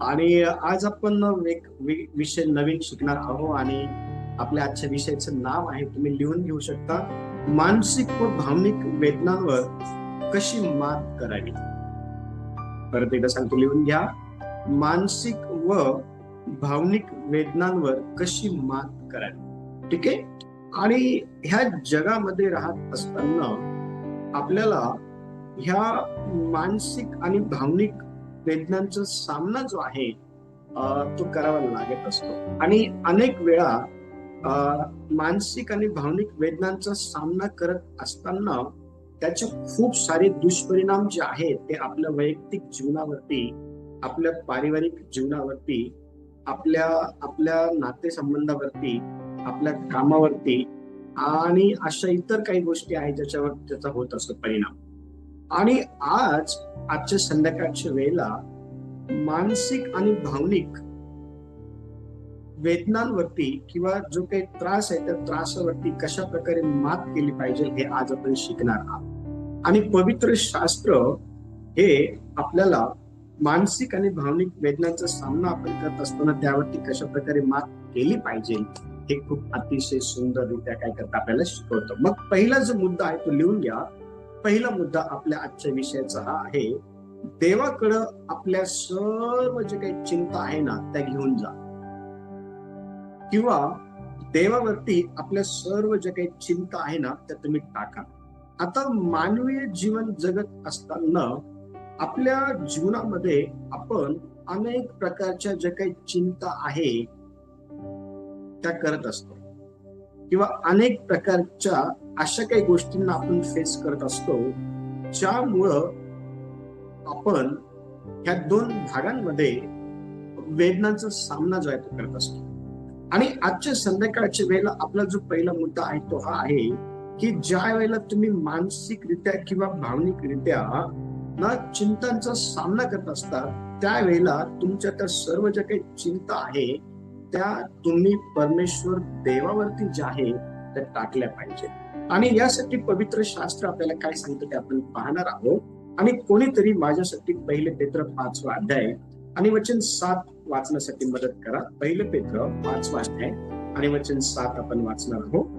आणि आज आपण एक विषय नवीन शिकणार आहोत आणि आपल्या आजच्या विषयाचं नाव आहे, तुम्ही लिहून घेऊ शकता, मानसिक व भावनिक वेदनांवर कशी मात करावी. परत एकदा सांगतो, लिहून घ्या. मानसिक व भावनिक वेदनांवर कशी मात करावी. ठीक आहे. आणि ह्या जगामध्ये राहत असताना आपल्याला ह्या मानसिक आणि भावनिक वेदनांचा सामना जो आहे तो करावा लागत असतो. आणि अनेक वेळा मानसिक आणि भावनिक वेदनांचा सामना करत असताना त्याचे खूप सारे दुष्परिणाम जे आहेत ते आपल्या वैयक्तिक जीवनावरती, आपल्या पारिवारिक जीवनावरती, आपल्या आपल्या नातेसंबंधावरती, आपल्या कामावरती आणि अशा इतर काही गोष्टी आहेत ज्याच्यावर त्याचा होत असतो परिणाम. आणि आजच्या संध्याकाळच्या वेळेला मानसिक आणि भावनिक वेदनांवरती किंवा जो काही त्रास आहे त्या त्रासावरती कशा प्रकारे मात केली पाहिजे हे आज आपण शिकणार आहोत. आणि पवित्र शास्त्र हे आपल्याला मानसिक आणि भावनिक वेदनांचा सामना आपण करत असताना त्यावरती कशा प्रकारे मात केली पाहिजे हे खूप अतिशय सुंदररित्या काय करतं आपल्याला शिकवतं. मग पहिला जो मुद्दा आहे तो लिहून घ्या. पहिला मुद्दा आपल्या आजच्या विषयाचा हा आहे, देवाकडं आपल्या सर्व जे काही चिंता आहे ना त्या घेऊन जा, किंवा देवावरती आपल्या सर्व जे काही चिंता आहे ना त्या तुम्ही टाका. आता मानवीय जीवन जगत असताना आपल्या जीवनामध्ये आपण अनेक प्रकारच्या ज्या काही चिंता आहे त्या करत असतो, किंवा अनेक प्रकारच्या अशा काही गोष्टींना आपण फेस करत असतो ज्यामुळं आपण ह्या दोन भागांमध्ये वेदनांचा सामना जो आहे तो करत असतो. आणि आजच्या संध्याकाळच्या वेळेला आपला जो पहिला मुद्दा आहे तो हा आहे की ज्या वेळेला तुम्ही मानसिकरित्या किंवा भावनिकरित्या ना चिंतांचा सामना करत असतात त्यावेळेला तुमच्या त्या सर्व ज्या काही चिंता आहे त्या तुम्ही परमेश्वर देवावरती ज्या आहे त्या टाकल्या पाहिजे. आणि यासाठी पवित्र शास्त्र आपल्याला काय सांगतं ते आपण पाहणार आहोत. आणि कोणीतरी माझ्यासाठी पहिले पेत्र 5वा अध्याय आणि वचन 7 वाचण्यासाठी मदत करा. पहिले पेत्र 5वा अध्याय आणि वचन 7 आपण वाचणार आहोत.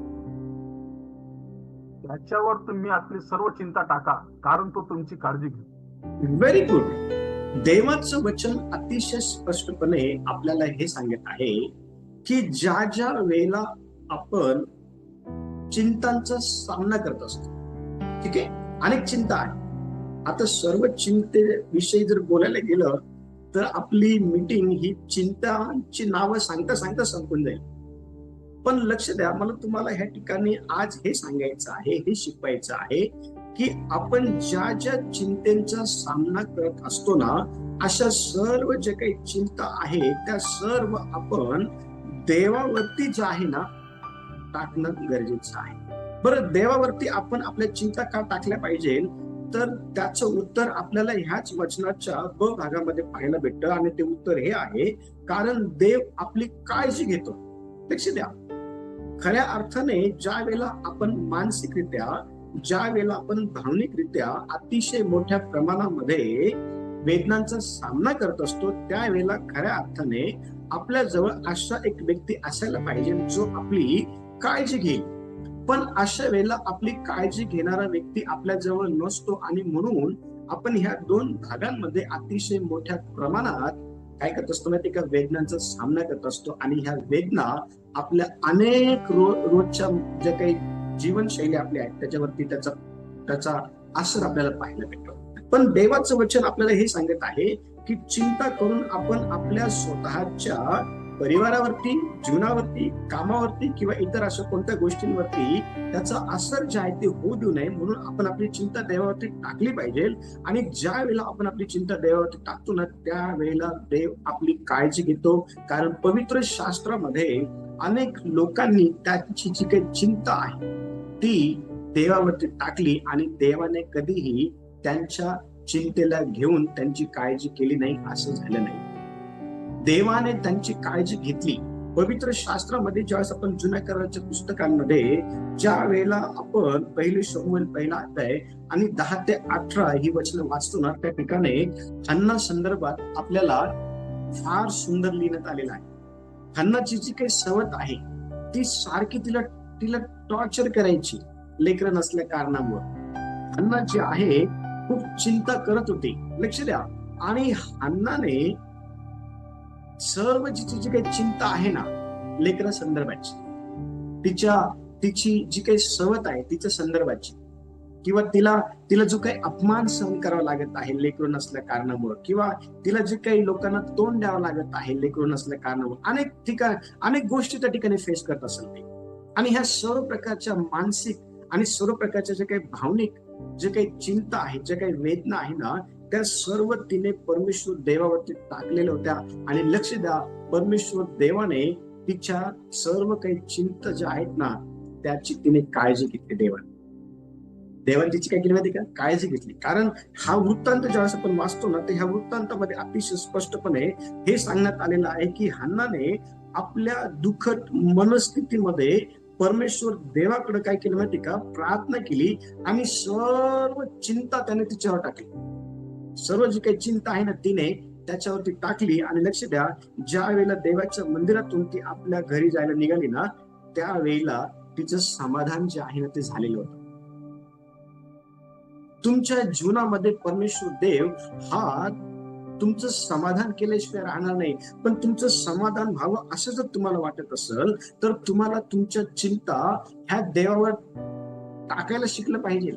त्याच्यावर तुम्ही आपली सर्व चिंता टाका, कारण तो तुमची काळजी घेईल. Very good. देवाचं वचन अतिशय स्पष्टपणे आपल्याला हे सांगत आहे की ज्या ज्या वेळेला आपण चिंतांचा सामना करत असतो, ठीक आहे, अनेक चिंता आहे. आता सर्व चिंतेविषयी जर बोलायला गेलं तर आपली मीटिंग ही चिंतांची नावं सांगता सांगता संपून जाईल. पण लक्ष द्या, मला तुम्हाला ह्या ठिकाणी आज हे सांगायचं आहे, हे शिकवायचं आहे की आपण ज्या ज्या चिंतेचा सामना करत असतो ना, अशा सर्व जे काही चिंता आहे त्या सर्व आपण देवावरती जे आहे ना टाकणं गरजेचं आहे. बरं, देवावरती आपण आपल्या चिंता का टाकल्या पाहिजे, तर त्याचं उत्तर आपल्याला ह्याच वचनाच्या ब भागामध्ये पाहायला भेटतं. आणि ते उत्तर हे आहे, कारण देव आपली काळजी घेतो. लक्ष द्या, खऱ्या अर्थाने ज्या वेळेला आपण मानसिकरित्या, ज्या वेळेला आपण भावनिकरित्या अतिशय मोठ्या प्रमाणामध्ये वेदनांचा सामना करत असतो त्यावेळेला खऱ्या अर्थाने आपल्या जवळ असा एक व्यक्ती असायला पाहिजे जो आपली काळजी घेईल. पण अशा वेळेला आपली काळजी घेणारा व्यक्ती आपल्या जवळ नसतो आणि म्हणून आपण ह्या दोन भागांमध्ये अतिशय मोठ्या प्रमाणात काय करत असतो माहिती का, वेदनांचा सामना करत असतो. आणि ह्या वेदना आपल्या अनेक रोजच्या ज्या काही जीवनशैली आपल्या आहेत त्याच्यावरती त्याचा असर आपल्याला पाहायला भेटतो. पण देवाचं वचन आपल्याला हे सांगत आहे की चिंता करून आपण आपल्या स्वतःच्या परिवारावरती, जीवनावरती, कामावरती किंवा इतर अशा कोणत्या गोष्टींवरती त्याचा असर जे आहे ते होऊ देऊ नये, म्हणून आपण आपली चिंता देवावरती टाकली पाहिजे. आणि ज्या वेळेला आपण आपली चिंता देवावरती टाकतो ना त्यावेळेला देव आपली काळजी घेतो. कारण पवित्र शास्त्रामध्ये अनेक लोकांनी त्याची जी काही चिंता आहे ती देवावरती टाकली आणि देवाने कधीही त्यांच्या चिंतेला घेऊन त्यांची काळजी केली नाही, असं झालं नाही. देवाने त्यांची काळजी घेतली. पवित्र शास्त्रामध्ये ज्यावेळेस आपण जुन्या कराराच्या पुस्तकांमध्ये ज्या वेळेला आपण पहिले शमूएल पहिला अध्याय आणि 10 ते 18 ही वचनं वाचतो ना त्या ठिकाणी हन्ना संदर्भात आपल्याला फार सुंदर लिहिण्यात आलेलं आहे. हन्नाची जी काही सवत आहे ती सारखी तिला तिला टॉर्चर करायची लेकरं नसल्या कारणामुळे. हन्ना जी आहे खूप चिंता करत होती. लक्ष द्या. आणि हन्नाने सर्व जी काही चिंता आहे ना लेकरा संदर्भाची, तिची जी काही सवत आहे तिच्या संदर्भाची, किंवा तिला जो काही अपमान सहन करावा लागत आहे लेकरू नसल्या कारणामुळे, किंवा तिला जे काही लोकांना तोंड द्यावं लागत आहे लेकरू नसल्या कारणामुळे, अनेक गोष्टी त्या ठिकाणी फेस करत असेल ती. आणि ह्या सर्व प्रकारच्या मानसिक आणि सर्व प्रकारच्या जे काही भावनिक जे काही चिंता आहे, जे काही वेदना आहे ना, त्या सर्व तिने परमेश्वर देवावरती टाकलेल्या होत्या. आणि लक्ष द्या, परमेश्वर देवाने तिच्या सर्व काही चिंता ज्या आहेत ना त्याची तिने काळजी घेतली. देवाने तिची काय केली माहिती का? काळजी घेतली. कारण हा वृत्तांत ज्यावेळेस आपण वाचतो ना, तर ह्या वृत्तांतामध्ये अतिशय स्पष्टपणे हे सांगण्यात आलेलं आहे की हन्नाने आपल्या दुःखद मनस्थितीमध्ये परमेश्वर देवाकडे काय केलं माहिती का? प्रार्थना केली आणि सर्व चिंता त्याने तिच्यावर टाकली. सर्व जी काही चिंता आहे ना तिने त्याच्यावरती टाकली. आणि लक्ष द्या, ज्या वेळेला देवाच्या मंदिरातून ती आपल्या घरी जायला निघाली ना, त्यावेळेला तिचं समाधान जे आहे ना ते झालेलं होतं. तुमच्या जीवनामध्ये परमेश्वर देव हा तुमचं समाधान केल्याशिवाय राहणार नाही. पण तुमचं समाधान व्हावं असं जर तुम्हाला वाटत असेल तर तुम्हाला तुमच्या चिंता ह्या देवावर टाकायला शिकलं पाहिजे.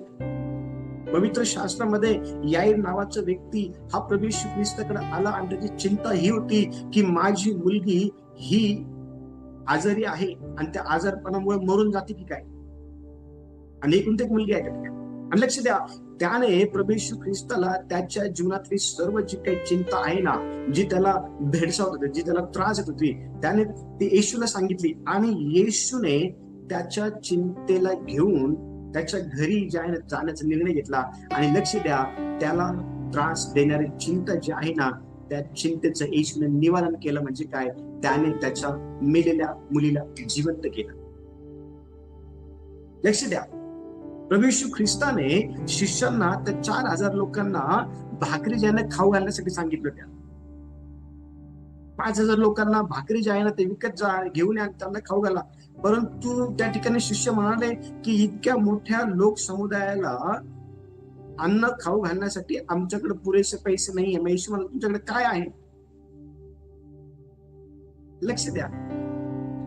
पवित्र शास्त्रामध्ये याईर नावाचा व्यक्ती हा प्रभू येशू ख्रिस्ताकडे आला आणि त्याची चिंता ही होती की माझी मुलगी ही आजारी आहे आणि त्या आजारपणामुळे मरून जाते की काय. आणि एकूण एक मुलगी आहे त्या. आणि लक्ष द्या, त्याने प्रभू येशू ख्रिस्ताला त्याच्या जीवनातली सर्व जी काही चिंता आहे ना, जी त्याला भेडसावत होती, जी त्याला त्रास येत होती, त्याने ती येशूला सांगितली. आणि येशूने त्याच्या चिंतेला घेऊन त्याच्या घरी जाण्याचा निर्णय घेतला. आणि लक्ष द्या, त्याला त्रास देणारी चिंता जी आहे ना त्या चिंतेचं येशूने निवारण केलं. म्हणजे काय? त्याने त्याच्या मेलेल्या मुलीला जिवंत केलं. लक्ष द्या, प्रभू येशू ख्रिस्ताने शिष्यांना त्या 4000 लोकांना भाकरी ज्याने खाऊ घालण्यासाठी सांगितलं. त्या 5000 लोकांना भाकरी ज्या आहे ना ते विकत जा, घेऊन या, त्यांना खाऊ घाला. परंतु त्या ठिकाणी शिष्य म्हणाले की इतक्या मोठ्या लोक समुदायाला अन्न खाऊ घालण्यासाठी आमच्याकडे पुरेसे पैसे नाहीये. मग येशू म्हणाला, तुमच्याकडे काय आहे? लक्ष द्या,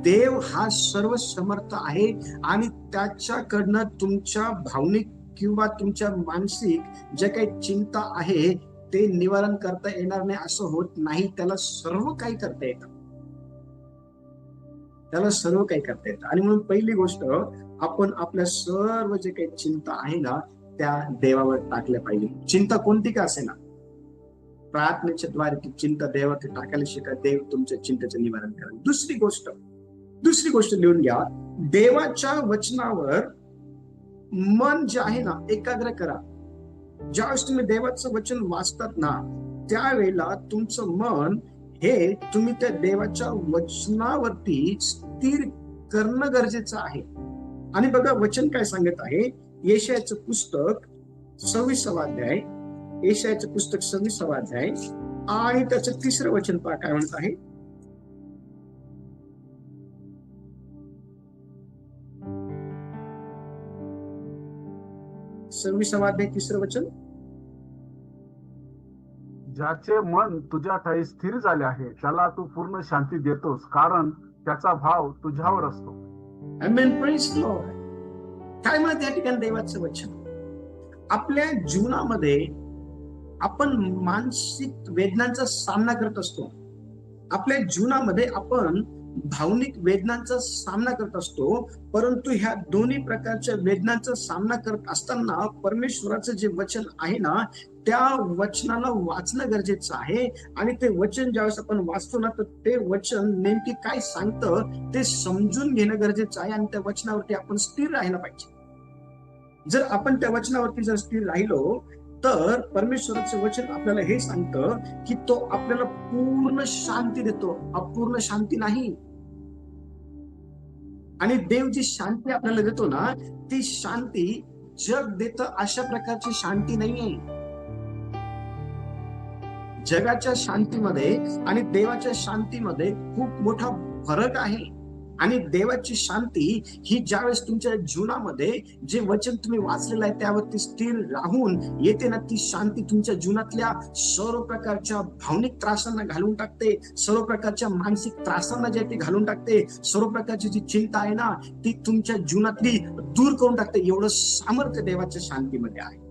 देव हा सर्व समर्थ आहे आणि त्याच्याकडनं तुमच्या भावनिक किंवा तुमच्या मानसिक ज्या काही चिंता आहे ते निवारण करता येणार नाही असं होत नाही. त्याला सर्व काही करता येतं. त्याला सर्व काही करता येतं. आणि म्हणून पहिली गोष्ट, आपण आपल्या सर्व जे काही चिंता आहे ना त्या देवावर टाकल्या पाहिजे. चिंता कोणती का असे ना, प्रार्थनेच्या द्वारे ती चिंता देवावर टाकायला शिका. देव तुमच्या चिंतेचं निवारण करेल. दुसरी गोष्ट लिहून घ्या, देवाच्या वचनावर मन जे आहे ना एकाग्र करा. ज्यावेळेस तुम्ही देवाचं वचन वाचतात ना त्यावेळेला तुमचं मन हे तुम्ही त्या देवाच्या वचनावरती स्थिर करणं गरजेचं आहे. आणि बघा वचन काय सांगत आहे. यशायाचं पुस्तक 26वा अध्याय, यशायाचं पुस्तक 26वा अध्याय आणि त्याचं 3रं वचन पहा काय म्हणत आहे. सव्वीसावा अध्याय 3रं वचन, ज्याचे मन तुझ्या ठाई स्थिर झाले आहे त्याला तू पूर्ण शांती देतोस, कारण त्याचा भाव तुझ्यावर असतो. आमेन, प्रेज द लॉर्ड. काय म्हणत या ठिकाणी देवाचं वचन? आपल्या जीवनामध्ये आपण मानसिक वेदनांचा सामना करत असतो. आपल्या जीवनामध्ये आपण भावनिक वेदनांचा सामना करत असतो. परंतु ह्या दोन्ही प्रकारच्या वेदनांचा सामना करत असताना परमेश्वराचं जे वचन आहे ना त्या वचनाला वाचणं गरजेचं आहे. आणि ते वचन ज्यावेळेस आपण वाचतो ना तर ते वचन नेमकी काय सांगतं ते समजून घेणं गरजेचं आहे. आणि त्या वचनावरती आपण स्थिर राहायला पाहिजे. जर आपण त्या वचनावरती जर स्थिर राहिलो तर परमेश्वराचं वचन आपल्याला हे सांगतं की तो आपल्याला पूर्ण शांती देतो, अपूर्ण शांती नाही. आणि देव जी शांती आपल्याला देतो ना ती शांती जग देतं अशा प्रकारची शांती नाहीये. जगाच्या शांतीमध्ये आणि देवाच्या शांतीमध्ये खूप मोठा फरक आहे. आणि देवाची शांती ही ज्यावेळेस तुमच्या जीवनामध्ये जे वचन तुम्ही वाचलेलं आहे त्यावरती स्थिर राहून येते ना, ती शांती तुमच्या जीवनातल्या सर्व प्रकारच्या भावनिक त्रासांना घालून टाकते, सर्व प्रकारच्या मानसिक त्रासांना जे ती घालून टाकते, सर्व प्रकारची जी चिंता आहे ना ती तुमच्या जीवनातली दूर करून टाकते. एवढं सामर्थ्य देवाच्या शांतीमध्ये आहे.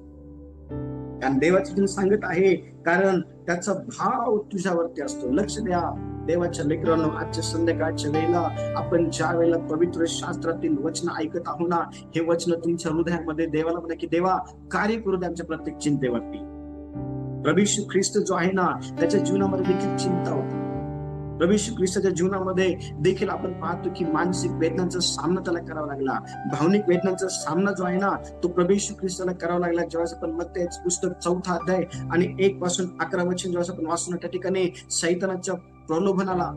कारण देवाचे दिन सांगत आहे, कारण त्याचा भाव तुझ्यावरती असतो. लक्ष द्या देवाच्या लेकरांनो, आजच्या संध्याकाळच्या वेळेला आपण ज्या वेळेला पवित्र शास्त्रातील वचन ऐकत आहोत ना, हे वचन तुमच्या हृदयामध्ये देवाला म्हणा की देवा कार्य करू द्या आमच्या प्रत्येक चिंतेवरती. प्रभू येशू ख्रिस्त जो आहे ना, त्याच्या जीवनामध्ये देखील चिंता होती. प्रभू येशू ख्रिस्ताच्या जीवनामध्ये देखील आपण पाहतो की मानसिक वेदनांचा सामना त्याला करावा लागला, भावनिक वेदनांचा सामना जो आहे ना तो प्रभू येशू ख्रिस्ताला करावा लागला. जेव्हा आपण मत्ती पुस्तक 4 अध्याय आणि 1 पासून 11 वचन जेव्हा आपण वाचून त्या ठिकाणी सैतानाच्या प्रलोभनाला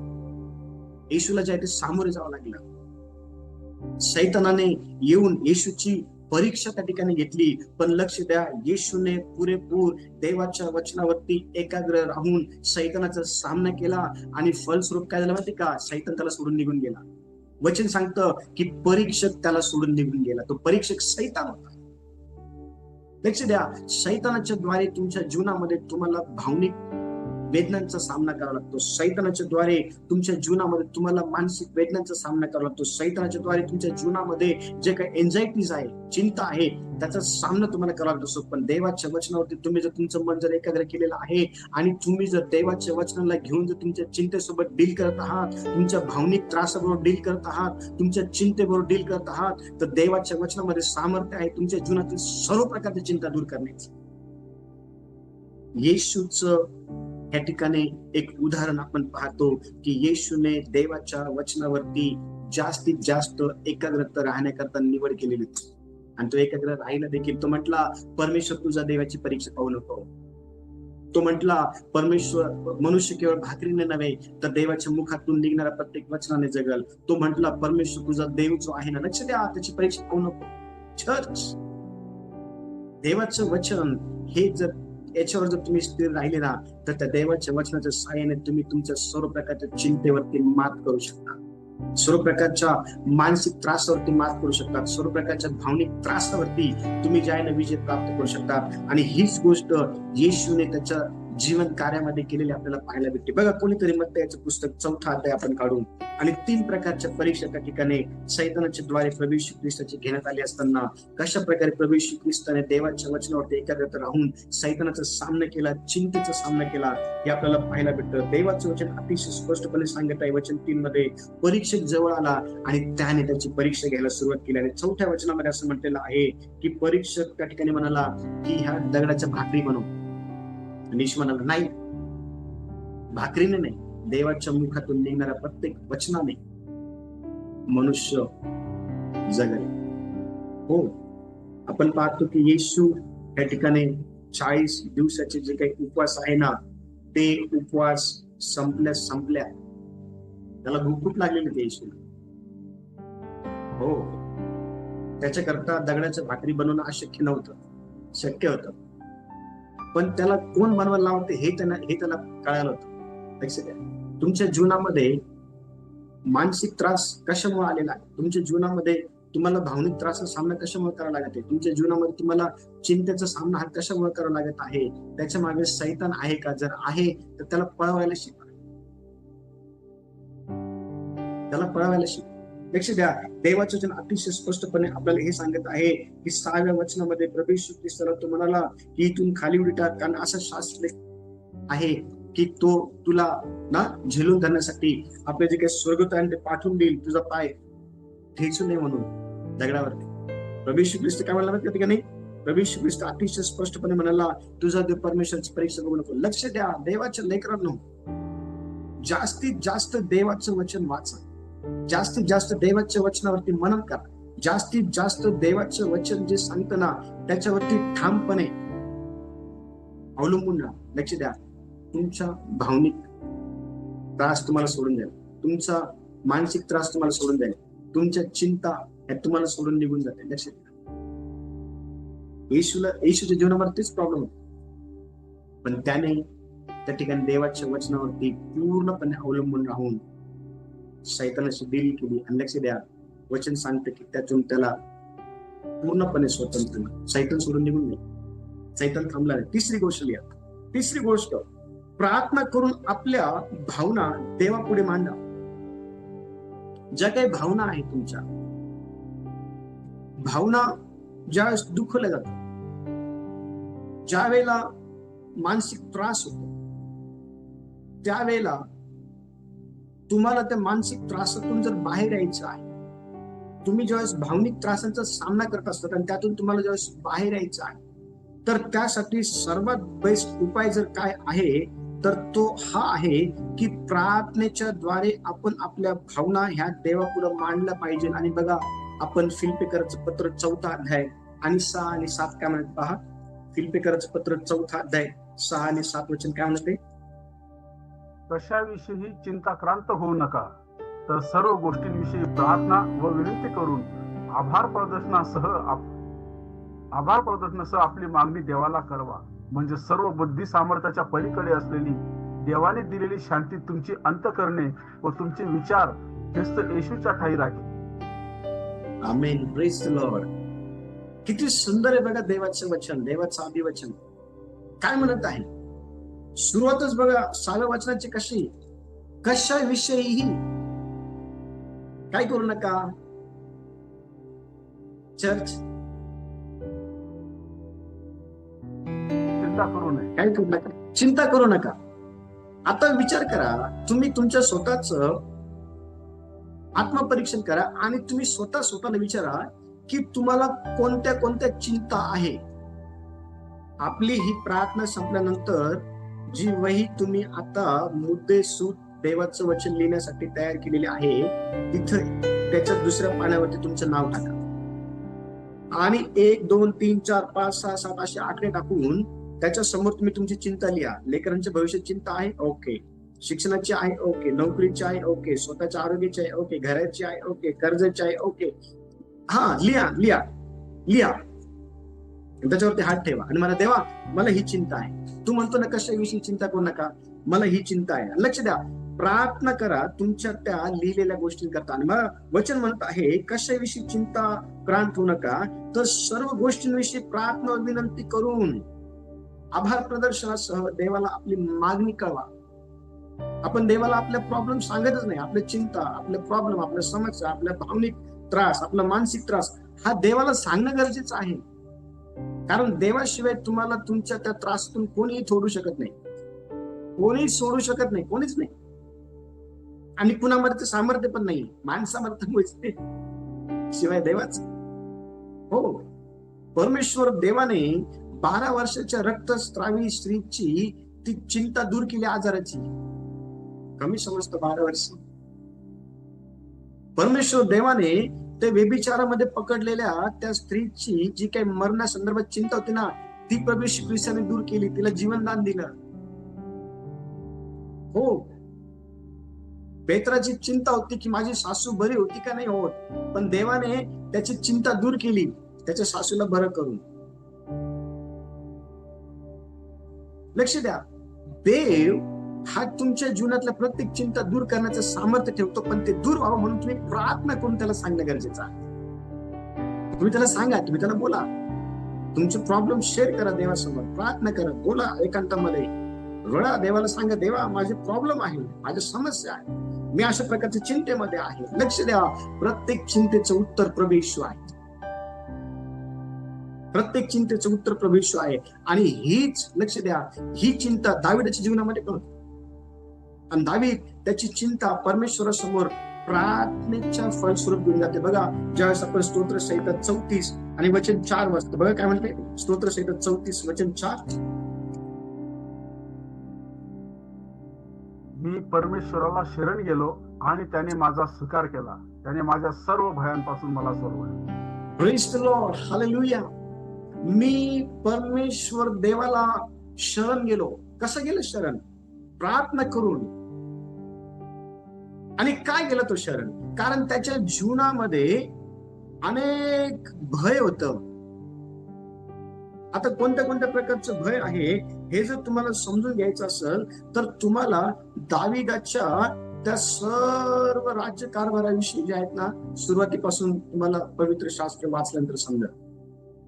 येशूला जे आहे ते सामोरे जावं लागलं. सैतानाने येऊन येशूची परीक्षा त्या ठिकाणी घेतली, पण लक्ष द्या येशूने पुरेपूर देवाच्या वचनावरती एकाग्र राहून सैतानाचा सामना केला आणि फलस्वरूप काय झालं माहिती का, सैतान त्याला सोडून निघून गेला. वचन सांगतं की परीक्षक त्याला सोडून निघून गेला. तो परीक्षक सैतान होता. लक्ष द्या, सैतानाच्या द्वारे तुमच्या जीवनामध्ये तुम्हाला भावनिक वेदनांचा सामना करावा लागतो. सैतानाच्या द्वारे तुमच्या जीवनामध्ये तुम्हाला मानसिक वेदनांचा सामना करावा लागतो. सैतानाच्या द्वारे तुमच्या जीवनामध्ये जे काही एन्झायटीज आहे, चिंता आहे, त्याचा सामना तुम्हाला करावा लागतो. पण देवाच्या वचनावरती तुम्ही जर तुमचं मन जर एकाग्र केलेलं आहे आणि तुम्ही जर देवाच्या वचनाला घेऊन जर तुमच्या चिंतेसोबत डील करत आहात, तुमच्या भावनिक त्रासाबरोबर डील करत आहात, तुमच्या चिंतेबरोबर डील करत आहात, तर देवाच्या वचनामध्ये सामर्थ्य आहे तुमच्या जीवनातील सर्व प्रकारची चिंता दूर करण्याची. येशूच या ठिकाणी एक उदाहरण आपण पाहतो की येशूने देवाच्या वचनावरती जास्तीत जास्त एकाग्रता राहण्याकरता निवड केलेली होती. आणि तो एकाग्र राहिला देखील. तो म्हटला परमेश्वर तुझा देवाची परीक्षा पाहू नको. तो म्हटला परमेश्वर मनुष्य केवळ भाकरीने नव्हे तर देवाच्या मुखातून निघणाऱ्या प्रत्येक वचनाने जगल. तो म्हटला परमेश्वर तुझा देव जो आहे ना, लक्ष द्या, त्याची परीक्षा पाहू नको. चर्च देवाचं वचन हे जर याच्यावर जर तुम्ही स्थिर राहिले ना, तर त्या देवाच्या वचनाच्या सहाय्याने तुम्ही तुमच्या सर्व प्रकारच्या चिंतेवरती मात करू शकता, सर्व प्रकारच्या मानसिक त्रासावरती मात करू शकतात, सर्व प्रकारच्या भावनिक त्रासावरती तुम्ही ज्याने विजय प्राप्त करू शकता. आणि हीच गोष्ट येशूने त्याच्या जीवन कार्यामध्ये केलेली आपल्याला पाहायला भेटते. बघा, कोणीतरी मत्ती पुस्तक 4 अध्याय आपण काढून आणि 3 प्रकारच्या परीक्षा त्या ठिकाणी सैतानाच्या द्वारे प्रभू येशू ख्रिस्ताची घेण्यात आली असताना कशा प्रकारे प्रभू येशू ख्रिस्ताने देवाच्या वचनावरती एकाग्रता राहून सैतानाचा सामना केला, चिंतेचा सामना केला, हे आपल्याला पाहायला भेटतं. देवाचं वचन अतिशय स्पष्टपणे सांगत आहे. वचन 3 मध्ये परीक्षक जवळ आला आणि त्याने त्याची परीक्षा घ्यायला सुरुवात केली. आणि 4थ्या वचनामध्ये असं म्हटलेलं आहे की परीक्षक त्या ठिकाणी म्हणाला की ह्या दगडाच्या भाकरी बनव. येशू म्हणाला नाही, भाकरीने नाही, देवाच्या मुखातून निघणाऱ्या प्रत्येक वचनाने मनुष्य जगेल. हो, आपण पाहतो की येशू या ठिकाणी 40 दिवसाचे जे काही उपवास आहे ना, ते उपवास संपल्या त्याला भूक खूप लागलेली होती येशूला. हो, त्याच्याकरता दगडाच्या भाकरी बनवणं अशक्य नव्हतं, शक्य होतं, पण त्याला कोण बनवायला लावते हे त्याला कळालं होतं. लक्ष द्या, तुमच्या जीवनामध्ये मानसिक त्रास कशामुळे आलेला आहे, तुमच्या जीवनामध्ये तुम्हाला भावनिक त्रासाचा सामना कशामुळे करावा लागत आहे, तुमच्या जीवनामध्ये तुम्हाला चिंतेचा सामना हा कशामुळे करावा लागत आहे, त्याच्या मागे सैतान आहे का? जर आहे तर त्याला पळवायला शिका, त्याला पळवायला शिका. लक्ष द्या, देवाचं वचन अतिशय स्पष्टपणे आपल्याला हे सांगत आहे की 6व्या वचनामध्ये प्रभू येशू ख्रिस्ताला तो म्हणाला की इथून खाली उडी टाक, कारण असं शास्त्र आहे की तो तुला ना झेलून धरण्यासाठी आपले जे काही स्वर्गदूत आहे ते पाठवून देईल, तुझा पाय ठेचू नये म्हणून दगडावरती. प्रभू येशू ख्रिस्त काय म्हणाला माहिती का नाही? प्रभू येशू ख्रिस्त अतिशय स्पष्टपणे म्हणाला तुझा देव परमेश्वराची परीक्षा बघू नको. लक्ष द्या, देवाच्या लेकरांनो, जास्तीत जास्त देवाचं वचन वाचा, जास्तीत जास्त देवाच्या वचनावरती मनन करा, जास्तीत जास्त देवाचं वचन जे सांगतं ना त्याच्यावरती ठामपणे अवलंबून राहा. लक्ष द्या, तुमचा भावनिक त्रास तुम्हाला सोडून जाईल, तुमचा मानसिक त्रास तुम्हाला सोडून जाईल, तुमच्या चिंता ह्या तुम्हाला सोडून निघून जाते. लक्ष द्या, येशूच्या जीवनामध्ये तेच प्रॉब्लेम होता, पण त्याने त्या ठिकाणी देवाच्या वचनावरती पूर्णपणे अवलंबून राहून शैतानाशी डील केली. आणि लक्ष द्या, वचन सांगते की त्यातून त्याला पूर्णपणे स्वतंत्र, शैतान सोडून निघून नाही, शैतान थांबला नाही. तिसरी गोष्ट लिहा. तिसरी गोष्ट, प्रार्थना करून आपल्या भावना देवापुढे मांडा. ज्या काही भावना आहेत तुमच्या, भावना ज्यावेळेस दुखवल्या जातात, ज्या वेळेला मानसिक त्रास होतो, त्यावेळेला तुम्हाला त्या मानसिक त्रासातून जर बाहेर यायचं आहे, तुम्ही ज्यावेळेस भावनिक त्रासांचा सामना करत असतात आणि त्यातून तुम्हाला ज्यावेळेस बाहेर यायचं आहे, तर त्यासाठी सर्वात बेस्ट उपाय जर काय आहे तर तो हा आहे की प्रार्थनेच्या द्वारे आपण आपल्या भावना ह्या देवापुढे मांडल्या पाहिजे. आणि बघा, आपण फिलिप्पियराचं पत्र 4 अध्याय आणि 6 आणि 7 काय म्हणत पहा. फिलिप्पियराचं पत्र 4 अध्याय 6 आणि 7 वचन काय म्हणते. कशाविषयी चिंताक्रांत होऊ नका, तर सर्व गोष्टींविषयी प्रार्थना व विनंती करून आभार प्रदर्शनासह आपली मागणी देवाला करवा. म्हणजे सर्व बुद्धी सामर्थ्याच्या पलीकडे असलेली देवाने दिलेली शांती तुमची अंतःकरणे व तुमचे विचार ख्रिस्त येशूच्या ठायी राहील. आमेन. Praise the Lord. किती सुंदर आहे बघा देवाचं वचन, देवाचं अभिवचन काय म्हणत आहे. सुरुवातच बघा 6व्या वचनाची कशी, कशाविषयीही काय करू नका. चर्च चिंता करू नये, काय करू नका, चिंता करू नका. आता विचार करा, तुम्ही तुमच्या स्वतःच आत्मपरीक्षण करा आणि तुम्ही स्वतःला विचारा की तुम्हाला कोणत्या कोणत्या चिंता आहे. आपली ही प्रार्थना संपल्यानंतर जी वही तुम्ही आता मुद्देसूद देवाचं वचन लिहिण्यासाठी तयार केलेली आहे, तिथं त्याच्या दुसऱ्या पानावरती तुमचं नाव टाका आणि 1 2 3 4 5 6 7 असे आकडे टाकून त्याच्या समोर तुम्ही तुमची चिंता लिहा. लेकरांच्या भविष्याची चिंता आहे, ओके. शिक्षणाची आहे, ओके. नोकरीची आहे, ओके. स्वतःच्या आरोग्याची आहे, ओके. घराची आहे, ओके. कर्जाची आहे, ओके. हा, लिहा लिहा लिहा. त्याच्यावरती हात ठेवा आणि मला देवा, मला ही चिंता आहे. तू म्हणतो ना कशाविषयी चिंता करू नका, मला ही चिंता आहे. लक्ष द्या, प्रार्थना करा तुमच्या त्या लिहिलेल्या गोष्टी करता. आणि मला वचन म्हणत आहे कशाविषयी चिंता क्रांत होऊ नका, तर सर्व गोष्टींविषयी प्रार्थना विनंती करून आभार प्रदर्शनासह देवाला आपली मागणी कळवा. आपण देवाला आपले प्रॉब्लेम सांगतच नाही. आपल्या चिंता, आपले प्रॉब्लेम, आपल्या समस्या, आपल्या भावनिक त्रास, आपला मानसिक त्रास हा देवाला सांगणं गरजेचं आहे. कारण देवाशिवाय तुम्हाला तुमच्या त्या त्रासातून कोणीही सोडू शकत नाही, कोणी सोडू शकत नाही, कोणीच नाही. आणि कुणामध्ये सामर्थ्य पण नाही, माणसामर्थ्यामुळेच ते, शिवाय देवाच. हो, परमेश्वर देवाने 12 वर्षाच्या रक्तस्रावी स्त्रीची ती चिंता दूर केली आजाराची. कमी समजतं 12 वर्ष. परमेश्वर देवाने ते व्यभिचारामध्ये पकडलेल्या त्या स्त्रीची जी काही मरणासंदर्भात चिंता होती ना, ती प्रभू येशू ख्रिस्ताने दूर केली. तिला जीवनदान दिलं. हो, पेत्राची चिंता होती की माझी सासू बरी होती का नाही होत, पण देवाने त्याची चिंता दूर केली, त्याच्या सासूला बरं करून. लक्ष द्या, देव हा तुमच्या जीवनातल्या प्रत्येक चिंता दूर करण्याचं सामर्थ्य ठेवतो, पण ते दूर व्हावं म्हणून तुम्ही प्रार्थना करून त्याला सांगणं गरजेचं आहे. तुम्ही त्याला सांगा, तुम्ही त्याला बोला, तुमचे प्रॉब्लेम शेअर करा देवासमोर, प्रार्थना करा, बोला एकांतामध्ये, रडा, देवाला सांगा, देवा माझे प्रॉब्लेम आहे, माझ्या समस्या आहे, मी अशा प्रकारच्या चिंतेमध्ये आहे. लक्ष द्या, प्रत्येक चिंतेचं उत्तर प्रभू येशू आहे. प्रत्येक चिंतेचं उत्तर प्रभू येशू आहे. आणि हीच, लक्ष द्या, ही चिंता दाविदाच्या जीवनामध्ये पण होती. आणि दावीद त्याची चिंता परमेश्वरासमोर प्रार्थनेच्या फलस्वरूप घेऊन जाते. बघा, ज्यावेळेस आपण स्तोत्र संहिता 34 आणि वचन 4 वाजतो, बघा काय म्हणते स्तोत्र संहिता 34 वचन 4. मी परमेश्वराला शरण गेलो आणि त्याने माझा स्वीकार केला. त्याने माझ्या सर्व भयांपासून मला सोडवले. Praise the Lord, hallelujah. मी परमेश्वर देवाला शरण गेलो. कसं गेलं शरण? प्रार्थना करून. आणि काय गेला तो शरण? कारण त्याच्या जीवनामध्ये अनेक भय होतं. आता कोणत्या कोणत्या प्रकारचं भय आहे हे जर तुम्हाला समजून घ्यायचं असेल तर तुम्हाला दाविदाच्या त्या सर्व राज्य कारभाराविषयी जे आहेत ना, सुरुवातीपासून तुम्हाला पवित्र शास्त्र वाचल्यानंतर समजा.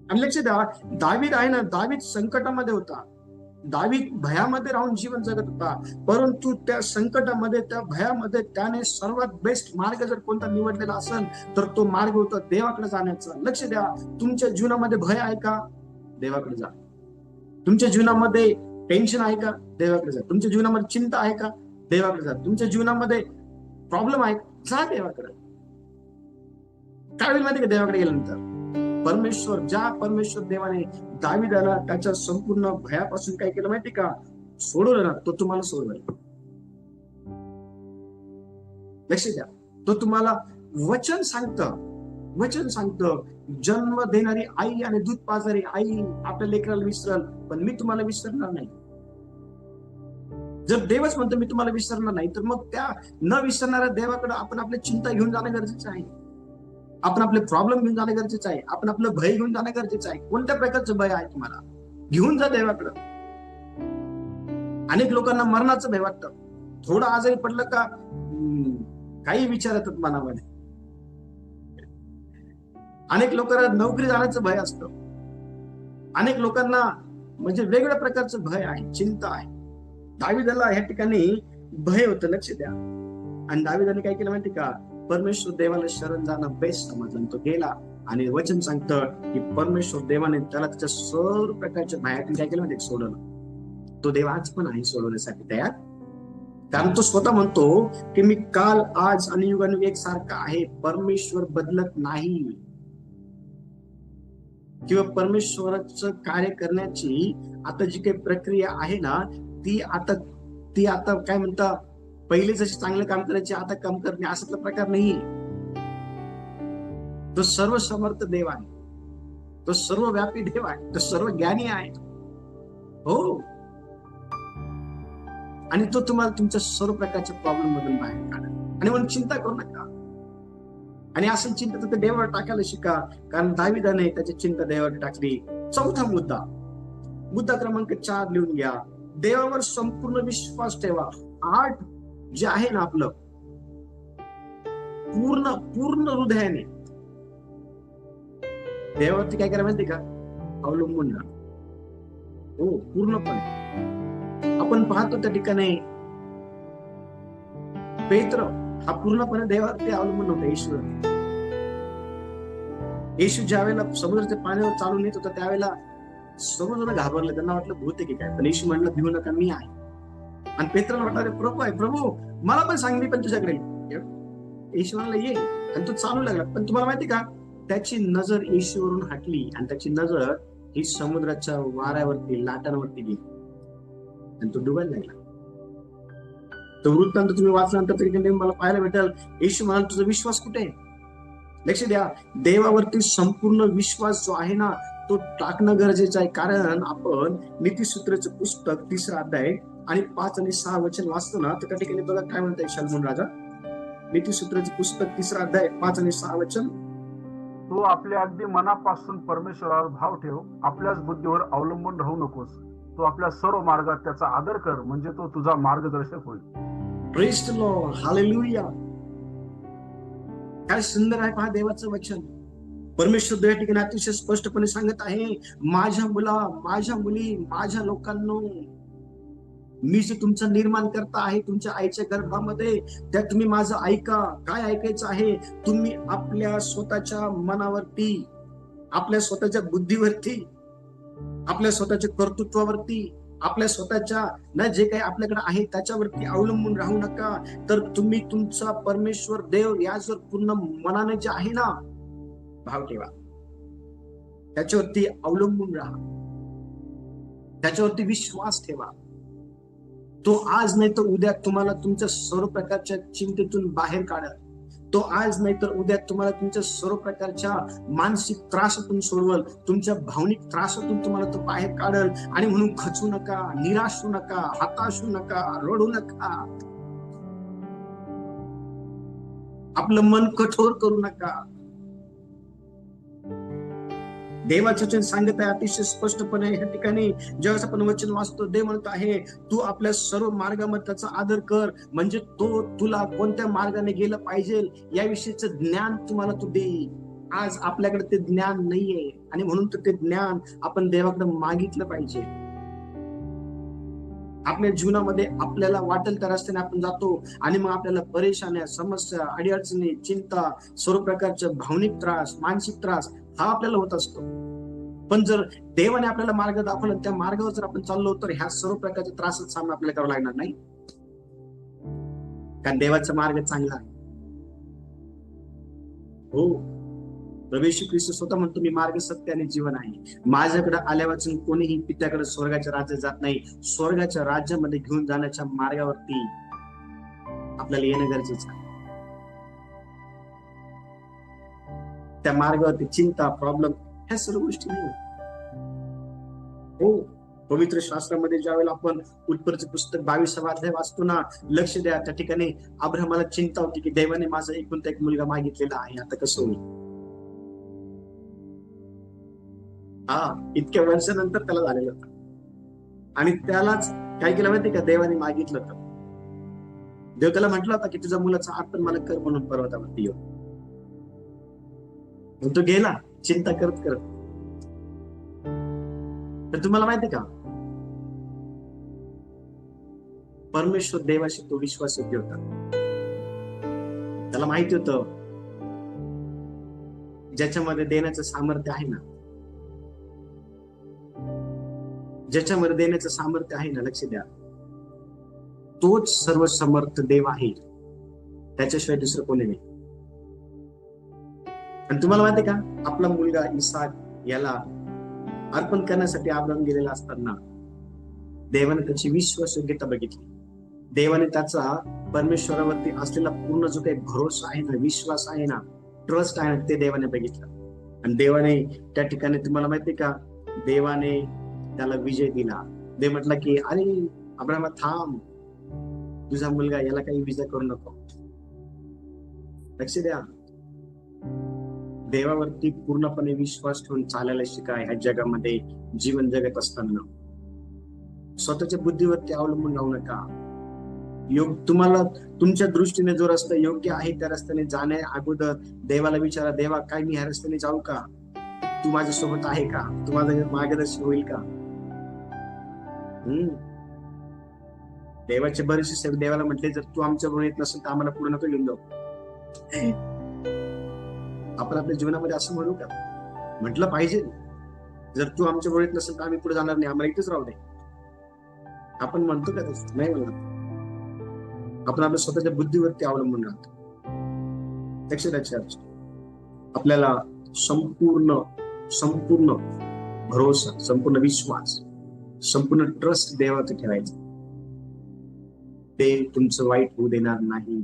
आणि लक्ष द्या, दावीद आहे ना, दावीद संकटामध्ये होता, दावीद भयामध्ये राहून जीवन जगत होता, परंतु त्या संकटामध्ये, त्या भयामध्ये त्याने सर्वात बेस्ट मार्ग जर कोणता निवडलेला असेल तर तो मार्ग होता देवाकडे जाण्याचा. लक्ष द्या, तुमच्या जीवनामध्ये भय आहे का? देवाकडे जा. तुमच्या जीवनामध्ये टेन्शन आहे का? देवाकडे जा. तुमच्या जीवनामध्ये चिंता आहे का? देवाकडे जा. तुमच्या जीवनामध्ये प्रॉब्लेम आहे, जा देवाकडे. काय होईल माहिती का देवाकडे गेल्यानंतर? परमेश्वर, ज्या परमेश्वर देवाने दाविदाला त्याच्या संपूर्ण भयापासून काय केलं माहिती का? सोडवलं ना, तो तुम्हाला सोडवेल. लक्ष द्या, तो तुम्हाला वचन सांगतं, जन्म देणारी आई आणि दूध पाजणारी आई आपल्या लेकराला विसरल, पण मी तुम्हाला विसरणार नाही. जर देवच म्हणतो मी तुम्हाला विसरणार नाही, तर मग त्या न विसरणाऱ्या देवाकडे आपण आपली चिंता घेऊन जाणं गरजेचं आहे. आपण आपले प्रॉब्लेम घेऊन जाणं गरजेचं आहे. आपण आपलं भय घेऊन जाणं गरजेचं आहे. कोणत्या प्रकारचं भय आहे तुम्हाला? घेऊन जा देवाकडं. अनेक लोकांना मरणाचं भय वाटतं. थोडं आजारी पडलं का काही विचार येतात मनामध्ये. अनेक लोकांना नोकरी जाण्याचं भय असतं. अनेक लोकांना म्हणजे वेगळ्या प्रकारचं भय आहे, चिंता आहे. दाविदाला या ठिकाणी भय होतं. लक्ष द्या, आणि दाविदाने काय केलं माहिती का? परमेश्वर देवाला शरण जाणं बेस्ट समजलं. तो गेला आणि वचन सांगतं की परमेश्वर देवाने त्याला त्याच्या सर्व प्रकारच्या भयातून काय केलं माहिती? सोडवलं. तो देव आज पण आहे सोडवण्यासाठी तयार, कारण तो स्वतः म्हणतो की मी काल, आज आणि युगानुयुग एकसारखा आहे. परमेश्वर बदलत नाही. किंवा परमेश्वराचं कार्य करण्याची आता जी काही प्रक्रिया आहे ना, ती आता काय म्हणता, पहिले जशी चांगलं काम करायचे आता काम करणे असातला प्रकार नाही. तो सर्व समर्थ देव आहे, तो सर्व व्यापी देव आहे, तो सर्व ज्ञानी आहे. हो, आणि तो तुम्हाला तुमच्या सर्व प्रकारच्या प्रॉब्लेम मधून बाहेर काढेल. आणि म्हणून चिंता करू नका. आणि असं चिंता तर देवावर टाकायला शिका, कारण दाविदाने त्याची चिंता देवावर टाकली. चौथा मुद्दा क्रमांक 4 लिहून घ्या. देवावर संपूर्ण विश्वास ठेवा. 8 जे आहे ना आपलं, पूर्ण हृदयाने देवावरती काय करा माहिती का? अवलंबून राहा. हो, पूर्णपणे. आपण पाहतो त्या ठिकाणी पेत्र हा पूर्णपणे देवावरती अवलंबून होता, येशूवरती. येशू ज्या वेळेला समुद्राच्या पाण्यावर चालून येत होता त्यावेळेला सर्व जण घाबरले. त्यांना वाटलं भूत आहे की काय, पण येशू म्हणलं भिवू नका, मी आहे. आणि पेत्राला वाटलं अरे प्रभू आहे, प्रभू मला पण सांग, मी पण तुझ्याकडे. येशू म्हणला ये, आणि तो चालू लागला. पण तुम्हाला माहिती का, त्याची नजर येशूवरून हटली आणि त्याची नजर ही समुद्राच्या वाऱ्यावरती, लाटांवरती गेली आणि तो डुबायला लागला. तो वृत्तांत तुम्ही वाचल्यानंतर तरी मला पाहायला भेटेल, येशू म्हणाल तुझा विश्वास कुठे आहे? लक्ष द्या, देवावरती संपूर्ण विश्वास जो आहे ना तो टाकणं गरजेचं आहे. कारण आपण नीतिसूत्राचं पुस्तक 3 अध्याय आणि 5 आणि 6 वचन वाचतो ना, तर त्या ठिकाणी बघा काय म्हणताय शलोमोन राजा. नीतिसूत्राचे पुस्तक 3 अध्याय 5 आणि 6 वचन. तू आपल्या अगदी मनापासून परमेश्वरावर भाव ठेव, आपल्याच बुद्धीवर अवलंबून राहू नकोस. तू आपल्या सर्व मार्गात त्याचा आदर कर, म्हणजे तो तुझा मार्गदर्शक होईल. Praise the Lord, hallelujah. काय सुंदर आहे पहा देवाचं वचन. परमेश्वर या ठिकाणी अतिशय स्पष्टपणे सांगत आहे, माझ्या मुला, माझ्या मुली, माझ्या लोकांनो, मी जे तुमचं निर्माण करता आहे तुमच्या आईच्या गर्भामध्ये, त्या तुम्ही माझं ऐका. काय ऐकायचं आहे? तुम्ही आपल्या स्वतःच्या मनावरती, आपल्या स्वतःच्या बुद्धीवरती, आपल्या स्वतःच्या कर्तृत्वावरती, आपल्या स्वतःच्या ना जे काही आपल्याकडे आहे त्याच्यावरती अवलंबून राहू नका. तर तुम्ही तुमचा परमेश्वर देव याच्यावर पूर्ण मनाने जे आहे ना भाव ठेवा, त्याच्यावरती अवलंबून राहा, त्याच्यावरती विश्वास ठेवा. तो आज नाही तर उद्या तुम्हाला तुमच्या सर्व प्रकारच्या चिंतेतून बाहेर काढेल. तो आज नाही तर उद्या तुम्हाला तुमच्या सर्व प्रकारच्या मानसिक त्रासातून सोडवल, तुमच्या भावनिक त्रासातून तुम्हाला तो बाहेर काढेल. आणि म्हणून खचू नका, निराश होऊ नका, हताश होऊ नका, रडू नका, आपलं मन कठोर करू नका. देवाचं वचन सांगत आहे अतिशय स्पष्टपणे या ठिकाणी. ज्यावेळेस आपण वचन वाचतो, देव म्हणत आहे तू आपल्या सर्व मार्गामध्ये त्याचा आदर कर, म्हणजे तो तुला कोणत्या मार्गाने गेलं पाहिजे याविषयीचं ज्ञान तुम्हाला तो देईल. आज आपल्याकडे ते ज्ञान नाहीये, आणि म्हणून तर ते ज्ञान आपण देवाकडे मागितलं पाहिजे. आपल्या जीवनामध्ये आपल्याला वाटेल त्या रस्त्याने आपण जातो, आणि मग आपल्याला परेशान्या, समस्या, अडीअडचणी, चिंता, सर्व प्रकारचे भावनिक त्रास, मानसिक त्रास हा आपल्याला होत असतो. पण जर देवाने आपल्याला मार्ग दाखवला, त्या मार्गावर जर आपण चाललो, तर ह्या सर्व प्रकारच्या त्रासाचा सामना आपल्याला करावा लागणार नाही, कारण देवाचा मार्ग चांगला आहे. हो, प्रभू येशू ख्रिस्त स्वतः म्हणतो, मी मार्ग, सत्य आणि जीवन आहे. माझ्याकडे आल्यावाचून कोणीही पित्याकडे स्वर्गाच्या राज्यात जात नाही. स्वर्गाच्या राज्यामध्ये घेऊन जाण्याच्या मार्गावरती आपल्याला येणं गरजेचं आहे. त्या मार्गावरती चिंता, प्रॉब्लेम ह्या सर्व गोष्टी नाही. हो, पवित्र शास्त्रामध्ये ज्यावेळेला आपण उत्पत्तीचे पुस्तक 22वा अध्याय वाचतो ना, लक्ष द्या, त्या ठिकाणी अब्राहमाला चिंता होती की देवाने माझा एकुलता एक मुलगा मागितलेला आहे, आता कसं होईल. इतक्या वर्षानंतर त्याला झालेलं होतं, आणि त्यालाच काय केलं माहिती का, देवाने मागितलं तर देव त्याला म्हटलं होता की तुझ्या मुलाचा अर्पण मला कर म्हणून पर्वतावरती येऊ. तो गेला चिंता करत करत. तर तुम्हाला माहिती का, परमेश्वर देवाशी तो विश्वासयोग्य होता. त्याला माहिती होतं ज्याच्यामध्ये देण्याचं सामर्थ्य आहे ना, ज्याच्यामध्ये देण्याचं सामर्थ्य आहे ना, लक्ष द्या, तोच सर्व समर्थ देव आहे, त्याच्याशिवाय दुसरं कोणी नाही. आणि तुम्हाला माहिती का, आपला मुलगा इसाक याला अर्पण करण्यासाठी अब्राहम गेलेला असताना देवाने त्याची विश्वासयोग्यता बघितली. देवाने त्याचा परमेश्वरावरती असलेला पूर्ण जो काही भरोसा आहे ना, विश्वास आहे ना, ट्रस्ट आहे ना, ते देवाने बघितलं. आणि देवाने त्या ठिकाणी, तुम्हाला माहिती का, देवाने त्याला विजय दिला. देव म्हटला की अरे अब्राहम थांब, तुझा मुलगा याला काही विजय करू नको. लक्ष द्या, देवावरती पूर्णपणे विश्वास ठेवून चालायला शिका. ह्या जगामध्ये जीवन जगत असताना स्वतःच्या बुद्धीवरती अवलंबून राहू नका. तुम्हाला तुमच्या दृष्टीने जो रस्ता योग्य आहे त्या रस्त्याने जाण्या अगोदर देवाला विचारा, देवा काय मी ह्या रस्त्याने जाऊ का, तू माझ्यासोबत आहे का, तू माझं मार्गदर्शन होईल का. देवाचे बरेचसे सेवक देवाला म्हटले, जर तू आमच्या बरोबर येत नसेल तर आम्हाला पुढे नको घेऊन जाऊ. आपण आपल्या जीवनामध्ये असं म्हणू का, म्हटलं पाहिजे, जर तू आमच्या बरोबर येत नसेल तर आम्ही पुढे जाणार नाही, आम्हाला इथेच राहू दे. आपण म्हणतो का तसं? नाही म्हणत. आपण आपल्या स्वतःच्या बुद्धीवरती अवलंबून राहतो. आपल्याला संपूर्ण भरोसा, संपूर्ण विश्वास, संपूर्ण ट्रस्ट देवावरती ठेवायचं. ते तुमचं वाईट होऊ देणार नाही,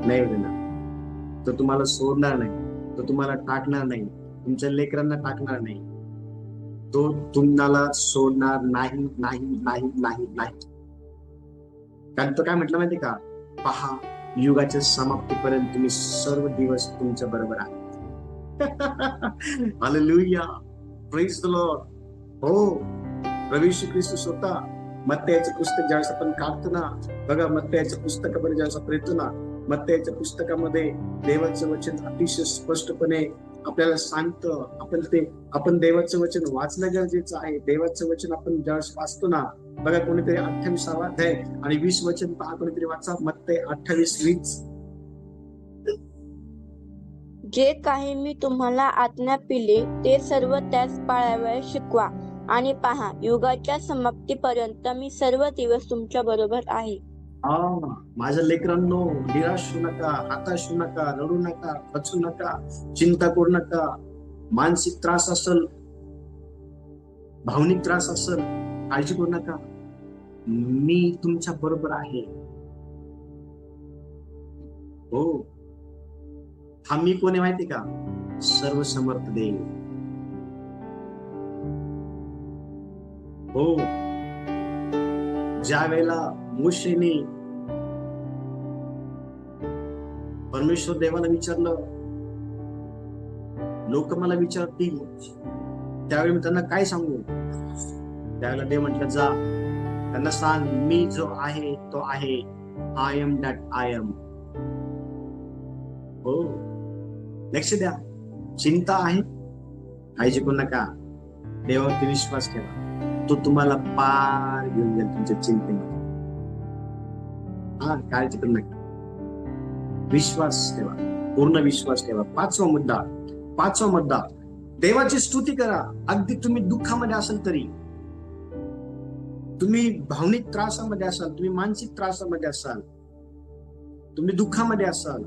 नाही देणार. तो तुम्हाला सोडणार नाही, तो तुम्हाला टाकणार नाही, तुमच्या लेकरांना टाकणार नाही. तो तुम्हाला सोडणार नाही, नाही, नाही, नाही, नाही. कारण तो काय म्हटलं माहिती का, पहा युगाच्या समाप्तीपर्यंत तुम्ही सर्व दिवस तुमच्या बरोबर आहात. Hallelujah, praise the Lord. हो, प्रभू येशू ख्रिस्त स्वतः मत्तयाचं पुस्तक ज्यावेळेस आपण काढतो ना, बघा मत्तयाच्या पुस्तकामध्ये ज्यावेळेस आपण येतो ना, मत्तयाच्या पुस्तकामध्ये देवाचं वचन अतिशय स्पष्टपणे आपल्याला सांगतं. आपण देवाचं वचन वाचणं गरजेचं आहे. देवाचं वचन आपण ज्यावेळेस वाचतो ना, बघा कोणीतरी 28वा अध्याय आणि 20 वचन पहा, कोणीतरी वाचा मत्तय 28:20. जे काही मी तुम्हाला आज्ञा पिली ते सर्व त्यास पाळावयास शिकवा, आणि पहा युगाच्या समाप्तीपर्यंत मी सर्व दिवस तुमच्या बरोबर आहे. माझ्या लेकरांनो, निराश होऊ नका, हताश होऊ नका, रडू नका, खचू नका, चिंता करू नका. मानसिक त्रास असेल, भावनिक त्रास असेल, काळजी करू नका. मी तुमच्या बरोबर आहे. हो, हा मी कोण आहे माहिती का, सर्व समर्थ देव. हो, ज्या वेळेला मोशेने परमेश्वर देवाला विचारलं, लोक मला विचारतील, त्यावेळी मी त्यांना काय सांगू? त्यावेळेला देव म्हटलं, जा त्यांना सांग, मी जो आहे तो आहे. I am that I am. हो, लक्ष द्या. चिंता आहे, काळजी करू नका. देवावरती विश्वास ठेवा, तो तुम्हाला पार घेऊन जाईल तुमच्या चिंतेमध्ये. हा, काळजी करू नका, विश्वास ठेवा, पूर्ण विश्वास ठेवा. पाचवा मुद्दा, देवाची स्तुती करा. अगदी तुम्ही दुःखामध्ये असाल तरी, तुम्ही भावनिक त्रासामध्ये असाल, तुम्ही मानसिक त्रासामध्ये असाल, तुम्ही दुःखामध्ये असाल,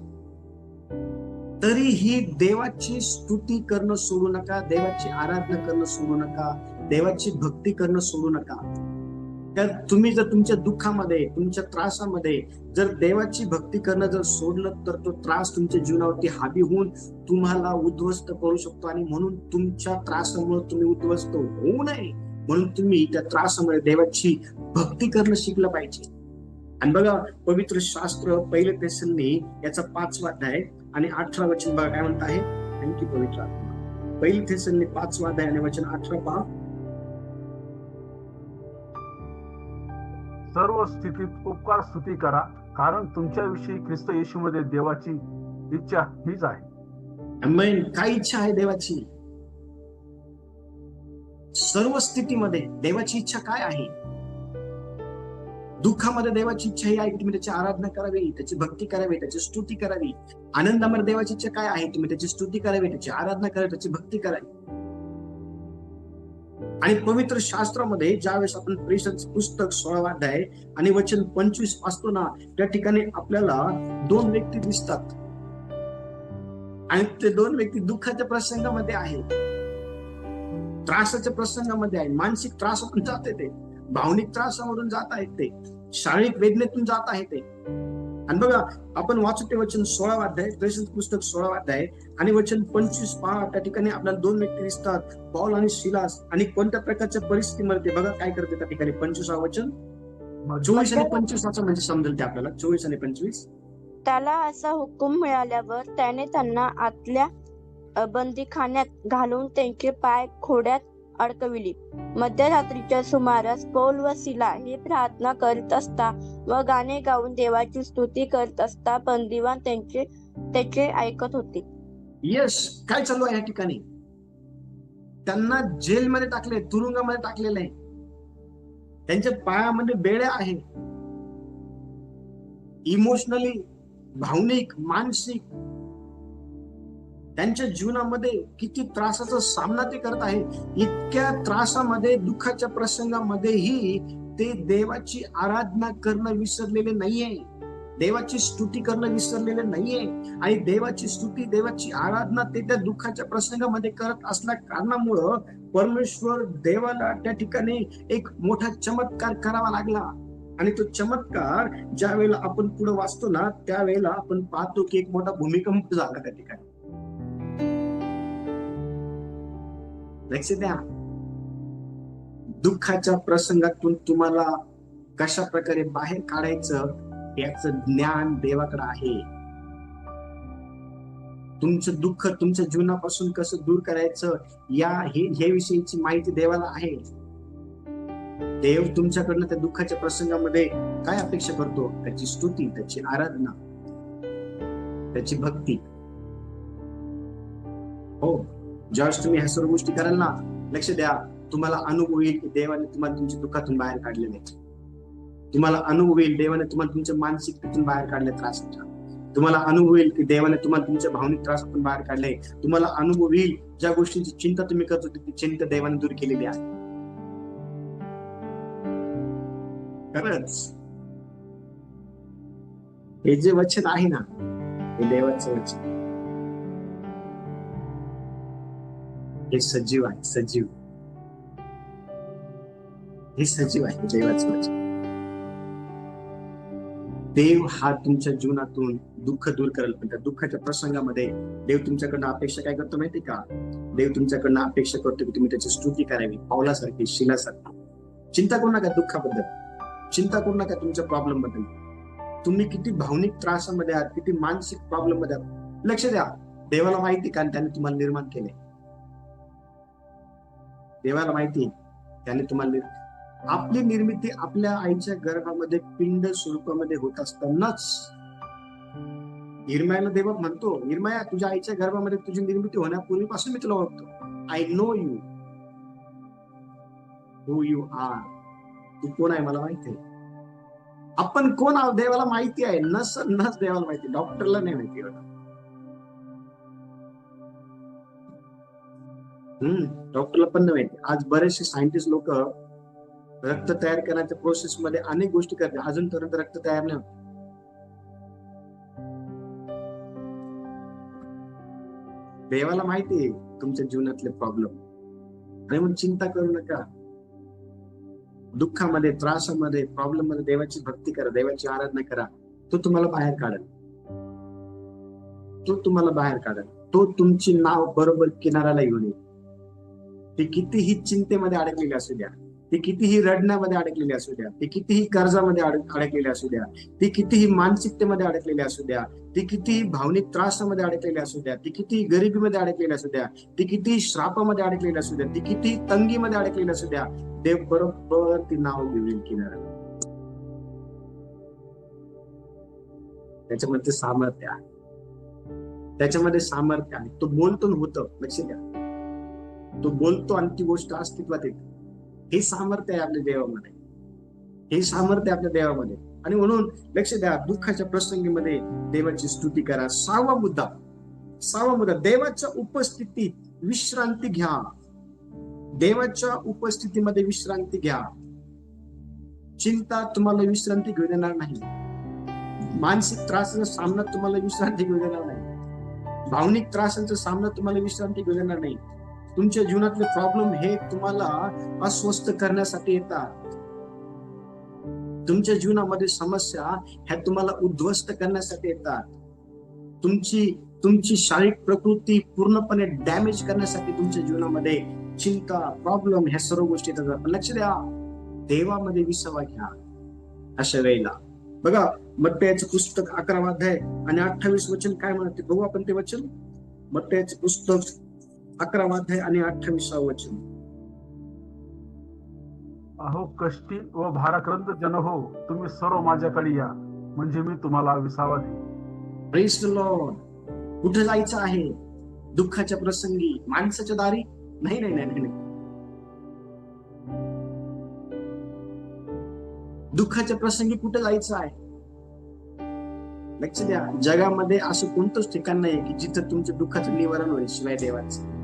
तरीही देवाची स्तुती करणं सोडू नका, देवाची आराधना करणं सोडू नका, देवाची भक्ती करणं सोडू नका. तर तुम्ही जर तुमच्या दुःखामध्ये, तुमच्या त्रासामध्ये जर देवाची भक्ती करणं जर सोडलं, तर तो त्रास तुमच्या जीवनावरती हावी होऊन तुम्हाला उद्ध्वस्त करू शकतो. आणि म्हणून तुमच्या त्रासामुळे तुम्ही उद्ध्वस्त होऊ नये म्हणून तुम्ही त्या त्रासामुळे देवाची भक्ती करणं शिकलं पाहिजे. आणि बघा, पवित्र शास्त्र 1 थेसलोनिकी याचा 5वा अध्याय आणि 18 वचन बघा काय म्हणत आहे. थँक्यू पवित्र आत्मा. 1 थेसलोनिकी 5वा अध्याय आणि वचन 18 पहा. सर्व स्थितीत उपकार स्तुती करा, कारण तुमच्याविषयी ख्रिस्त येशूमध्ये देवाची इच्छा हीच आहे. आमेन. काय इच्छा आहे देवाची? सर्व स्थितीमध्ये देवाची इच्छा काय आहे? दुःखामध्ये देवाची इच्छा ही आहे की तुम्ही त्याची आराधना करावी, त्याची भक्ती करावी, त्याची स्तुती करावी. आनंदामध्ये देवाची इच्छा काय आहे? तुम्ही त्याची स्तुती करावी, त्याची आराधना करावी, त्याची भक्ती करावी. आणि पवित्र शास्त्रामध्ये ज्यावेळेस आपण प्रेषित पुस्तक 16वा अध्याय आणि वचन 25 वाचतो ना, त्या ठिकाणी आपल्याला 2 व्यक्ती दिसतात. आणि ते 2 व्यक्ती दुःखाच्या प्रसंगामध्ये आहेत, त्रासाच्या प्रसंगामध्ये आहे. मानसिक त्रासातून जाते ते, भावनिक त्रासामधून जात आहेत ते, शारीरिक वेदनेतून जात आहे ते. आणि बघा, आपण वाचू ते वचन 16वा अध्याय, प्रेषित पुस्तक 16वा अध्याय आणि वचन 25 पहा. त्या ठिकाणी आपल्याला 2 व्यक्ती दिसतात, पौल आणि सिलास. आणि कोणत्या प्रकारच्या परिस्थितीमध्ये बघा काय करते त्या ठिकाणी. 25वा वचन, 24 आणि 25 म्हणजे समजेल ते आपल्याला. 24 आणि 25. त्याला असा हुकूम मिळाल्यावर त्याने त्यांना आतल्या बंदीखान्यात घालून त्यांचे पाय खोड्यात अडकविली. मध्यरात्रीच्या सुमारास पौल व सिला हे प्रार्थना करीत असता व गाणे गाऊन देवाची स्तुती करत असता बंदिवान त्याचे ऐकत होते. यस, काय चालू आहे या ठिकाणी? त्यांना जेलमध्ये टाकले, तुरुंगामध्ये टाकलेलं आहे. त्यांच्या पायामध्ये बेड्या आहेत. इमोशनली, भावनिक, मानसिक त्यांच्या जीवनामध्ये किती त्रासाचा सामना ते करत आहे. इतक्या त्रासामध्ये, दुःखाच्या प्रसंगामध्येही ते देवाची आराधना करणं विसरलेले नाहीये, देवाची स्तुती करणं विसरलेले नाहीये. आणि देवाची स्तुती, देवाची आराधना ते त्या दुःखाच्या प्रसंगामध्ये करत असल्या कारणामुळं परमेश्वर देवाला त्या ठिकाणी एक मोठा चमत्कार करावा लागला. आणि तो चमत्कार ज्या वेळेला आपण पुढे वाचतो ना, त्यावेळेला आपण पाहतो की एक मोठा भूमिकंप झाला त्या ठिकाणी. लक्ष द्या, दुःखाच्या प्रसंगातून तुम्हाला कशा प्रकारे बाहेर काढायचं याचं ज्ञान देवाकडे आहे. तुमचं दुःख तुमच्या जीवनापासून कसं दूर करायचं हे विषयीची माहिती देवाला आहे. देव तुमच्याकडनं त्या दुःखाच्या प्रसंगामध्ये काय अपेक्षा करतो? त्याची स्तुती, त्याची आराधना, त्याची भक्ती. हो, ज्यावेळेस तुम्ही ह्या सर्व गोष्टी कराल ना, लक्ष द्या, तुम्हाला अनुभव येईल की देवाने तुम्हाला तुमच्या दुःखातून बाहेर काढलेले. तुम्हाला अनुभव येईल देवाने तुम्हाला तुमच्या मानसिकतेतून बाहेर काढले, त्रासाच्या. तुम्हाला अनुभव येईल की देवाने तुम्हाला तुमच्या भावनिक त्रासातून बाहेर काढले. तुम्हाला अनुभव येईल ज्या गोष्टींची चिंता तुम्ही करत होती ती चिंता देवाने दूर केलेली आहे. खरंच हे जे वचन आहे ना, हे देवाचं वचन, हे सजीव आहे. सजीव, हे सजीव आहे देवाचं वचन. देव हा तुमच्या जीवनातून दुःख दूर करेल, पण त्या दुःखाच्या प्रसंगामध्ये देव तुमच्याकडनं अपेक्षा काय करतो माहिती का? देव तुमच्याकडनं अपेक्षा करतो की तुम्ही त्याची स्तुती करावी, पावलासारखी, शिलासारखी. चिंता करू नका दुःखाबद्दल, चिंता करू नका तुमच्या प्रॉब्लेम बद्दल. तुम्ही किती भावनिक त्रासामध्ये आहात, किती मानसिक प्रॉब्लेम मध्ये आहात, लक्ष द्या. देवाला माहिती कारण त्याने तुम्हाला निर्माण केले. देवाला माहिती त्याने तुम्हाला आपली निर्मिती आपल्या आईच्या गर्भामध्ये पिंड स्वरूपामध्ये होत असतानाच इर्मायाला देव म्हणतो, इर्माया तुझ्या आईच्या गर्भामध्ये तुझी निर्मिती होण्यापूर्वीपासून मी तुला ओळखतो. I know you who you are. तू कोण आहे मला माहिती आहे. आपण कोण आहोत देवाला माहिती आहे. नस देवाला माहिती, डॉक्टरला नाही माहिती. डॉक्टरला पण नाही माहिती. आज बरेचसे सायंटिस्ट लोक रक्त तयार करण्याच्या प्रोसेस मध्ये अनेक गोष्टी करते, अजून पर्यंत रक्त तयार नाही होत. देवाला माहिती आहे तुमच्या जीवनातले प्रॉब्लेम, आणि मग चिंता करू नका. दुःखामध्ये, त्रासामध्ये, प्रॉब्लेम मध्ये देवाची भक्ती करा, देवाची आराधना करा. तो तुम्हाला बाहेर काढेल. तो तुम्हाला बाहेर काढेल. तो तुमची नाव बरोबर किनाऱ्याला घेऊन येईल. ती कितीही चिंतेमध्ये अडकलेली असू द्या, ती कितीही रडण्यामध्ये अडकलेली असू द्या, ती कितीही कर्जामध्ये अडकलेली असू द्या, ती कितीही मानसिकतेमध्ये अडकलेली असू द्या, ती कितीही भावनिक त्रासामध्ये अडकलेली असू द्या, ती कितीही गरिबीमध्ये अडकलेली असू द्या, ती कितीही श्रापामध्ये अडकलेली असू द्या, ती कितीही तंगीमध्ये अडकलेली असू द्या, देव बरोबर ती नाव घेऊन किनाऱ्याला. त्याच्यामध्ये सामर्थ्य आहे. त्याच्यामध्ये सामर्थ्य आहे. तो बोलतो होतं. लक्ष द्या, तो बोलतो आणि ती गोष्ट अस्तित्वात येते. हे सामर्थ्य आहे आपल्या देवामध्ये. हे सामर्थ्य आपल्या देवामध्ये. आणि म्हणून लक्ष द्या, दुःखाच्या प्रसंगीमध्ये देवाची स्तुती करा. सहावा मुद्दा, देवाच्या उपस्थितीत विश्रांती घ्या. देवाच्या उपस्थितीमध्ये विश्रांती घ्या. चिंता तुम्हाला विश्रांती घेऊ देणार नाही. मानसिक त्रासाचा सामना तुम्हाला विश्रांती घेऊ देणार नाही. भावनिक त्रासांचा सामना तुम्हाला विश्रांती घेऊ देणार नाही. तुमच्या जीवनातले प्रॉब्लेम हे तुम्हाला अस्वस्थ करण्यासाठी येतात. तुमच्या जीवनामध्ये समस्या ह्या तुम्हाला उद्ध्वस्त करण्यासाठी येतात. तुमची शारीरिक प्रकृती पूर्णपणे डॅमेज करण्यासाठी तुमच्या जीवनामध्ये चिंता, प्रॉब्लेम ह्या सर्व गोष्टी येतात. पण लक्ष द्या, देवामध्ये विसावा घ्या. अशा वेळेला बघा, मत्तयाचे पुस्तक 11 अध्याय आणि 28 वचन काय म्हणते बघू आपण ते वचन. मत्तयाचे पुस्तक 11 अध्याय आणि 28 वचन. अहो कष्टी व भाराक्रांत जन हो, तुम्ही सर्व माझ्याकडे या, म्हणजे मी तुम्हाला विसावा देईन. Praise the Lord. कुठे जायचं आहे दुःखाच्या प्रसंगी? माणसाच्या दारी? नाही नाही नाही नाही. दुःखाच्या प्रसंगी कुठे जायचं आहे? लक्ष द्या, जगामध्ये असं कोणतंच ठिकाण नाही की जिथं तुमच्या दुःखाचं निवारण होईल शिवाय देवाचं.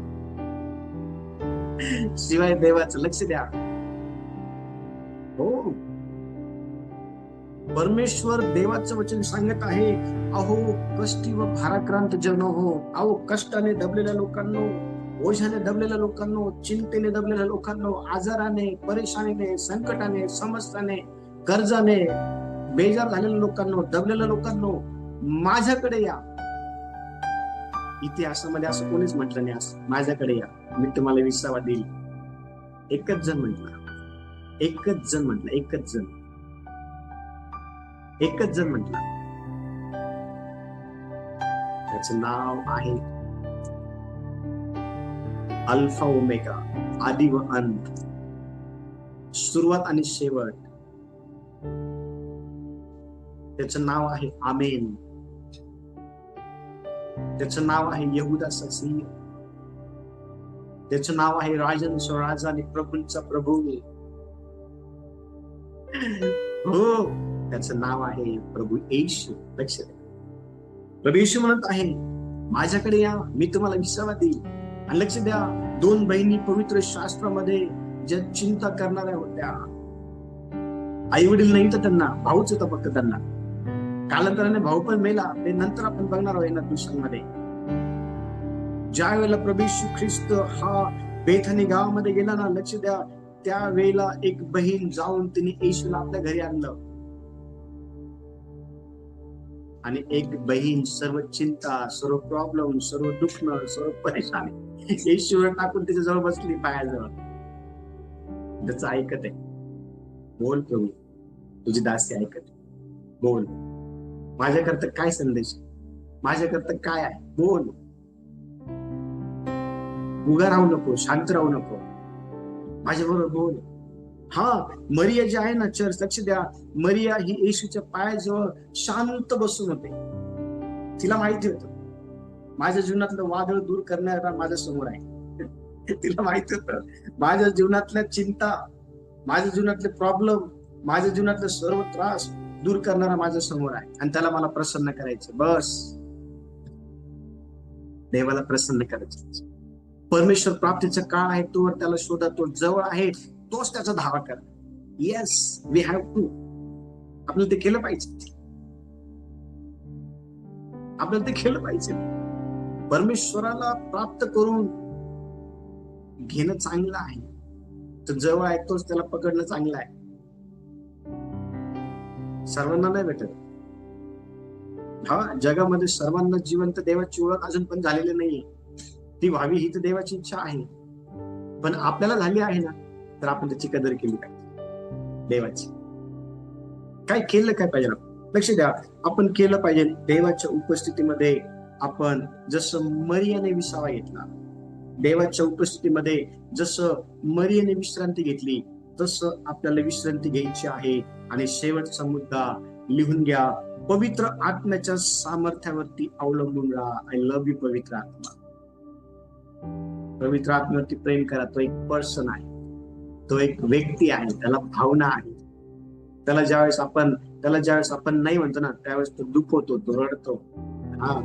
शिवाय देवाचं. लक्ष द्या, हो, परमेश्वर देवाचं वचन सांगत आहे, अहो कष्टी व भाराक्रांत जन हो. अहो कष्टाने दबलेल्या लोकांनो, ओझ्याने दबलेल्या लोकांनो, चिंतेने दबलेल्या लोकांनो, आजाराने, परेशानीने, संकटाने, समस्याने, कर्जाने बेजार झालेल्या लोकांनो, दबलेल्या लोकांनो, माझ्याकडे या. इतिहासामध्ये असं कोणीच म्हटलं नाही असं, माझ्याकडे या मी तुम्हाला विसावा देईल. एकच जण म्हटलं. त्याचं नाव आहे अल्फा ओमेगा, आदि व अंत, सुरुवात आणि शेवट. त्याचं नाव आहे आमेन. त्याचं नाव आहे यहुदाचा सिंह. त्याचं नाव आहे राजांचा राजा आणि प्रभूंचा प्रभू. हो, त्याचं नाव आहे प्रभू येशू. लक्ष द्या, प्रभू येशू म्हणत आहे, माझ्याकडे या मी तुम्हाला विसावा देईल. आणि लक्ष द्या, 2 बहिणी पवित्र शास्त्रामध्ये ज्या चिंता करणाऱ्या होत्या, आई वडील नाही तर त्यांना भाऊच होता फक्त त्यांना. कालांतराने भाऊ पण मेला, ते नंतर आपण बघणार आहोत ना दिवसांमध्ये. ज्या वेळेला प्रभू येशू ख्रिस्त हा बेथनी गावामध्ये गेला ना, लक्ष द्या, त्या वेळेला एक बहीण जाऊन तिने येशूला आपल्या घरी आणलं. आणि एक बहीण सर्व चिंता, सर्व प्रॉब्लेम, सर्व दुखणं, सर्व परेशानी येशूवर टाकून त्याच्या जवळ बसली, पायाजवळ. त्याचं ऐकत आहे. बोल प्रभू, तुझी दासी ऐकत आहे. बोल, माझ्याकरता काय संदेश, माझ्याकरता काय आहे, बोल. उगा राहू नको, शांत राहू नको, माझ्याबरोबर बोल. हा, मरिया जी आहे ना, चर्च, लक्ष द्या, मरिया ही येशूच्या पायाजवळ शांत बसून होते. तिला माहिती होतं माझ्या जीवनातलं वादळ दूर करणारा माझ्या समोर आहे. तिला माहिती होतं माझ्या जीवनातल्या चिंता, माझ्या जीवनातले प्रॉब्लेम, माझ्या जीवनातले सर्व त्रास दूर करणारा माझ्या समोर आहे, आणि त्याला मला प्रसन्न करायचं. बस, देवाला प्रसन्न करायचं. परमेश्वर प्राप्तीचा काळ आहे, तोवर त्याला शोधा, तो जवळ आहे, तोच त्याचा धावा करा. Yes, we have to. आपल्याला ते केलं पाहिजे, आपल्याला ते केलं पाहिजे. परमेश्वराला प्राप्त करून घेणं चांगलं आहे, तो जवळ आहे, तोच त्याला पकडणं चांगलं आहे. सर्वांना नाही भेटत. हा, जगामध्ये सर्वांना जिवंत देवाची ओळख अजून पण झालेली नाहीये. ती व्हावी ही तर देवाची इच्छा आहे, पण आपल्याला झाली आहे ना, तर आपण त्याची कदर केली पाहिजे. देवाची काय केलं काय पाहिजे, लक्ष द्या, आपण केलं पाहिजे. देवाच्या उपस्थितीमध्ये आपण जसं मरियाने विसावा घेतला, देवाच्या उपस्थितीमध्ये जसं मरियाने विश्रांती घेतली, तसं आपल्याला विश्रांती घ्यायची आहे. आणि शेवटचा मुद्दा लिहून घ्या, पवित्र आत्म्याच्या सामर्थ्यावरती अवलंबून राहा. आय लव्ह यू पवित्र आत्मा. पवित्र आत्म्यावरती प्रेम करा. तो एक पर्सन आहे, तो एक व्यक्ती आहे, त्याला भावना आहे. त्याला ज्यावेळेस आपण नाही म्हणतो ना, त्यावेळेस तो दुखवतो, तो रडतो. हा,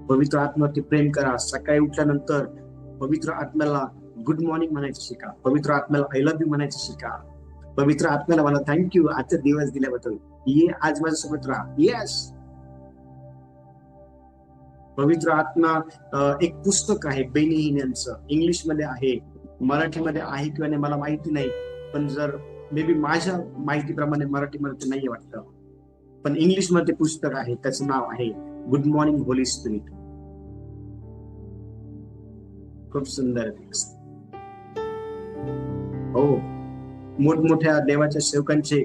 पवित्र आत्म्यावरती प्रेम करा. सकाळी उठल्यानंतर पवित्र आत्म्याला गुड मॉर्निंग म्हणायचं शिका. पवित्र आत्म्याला आय लव्ह यू म्हणायचं शिका. पवित्र आत्म्याला मला थँक्यू आजचा दिवस दिल्याबद्दल. ये आज माझ्यासोबत राहा. येस, पवित्र आत्मा एक पुस्तक आहे बेनिहीन यांचं, इंग्लिश मध्ये आहे, मराठीमध्ये आहे किंवा नाही मला माहिती नाही, पण जर मे बी माझ्या माहितीप्रमाणे मराठीमध्ये नाहीये वाटतं, पण इंग्लिश मध्ये पुस्तक आहे, त्याचं नाव आहे गुड मॉर्निंग होली स्पिरिट. खूप सुंदर आहे. हो, मोठमोठ्या देवाच्या सेवकांचे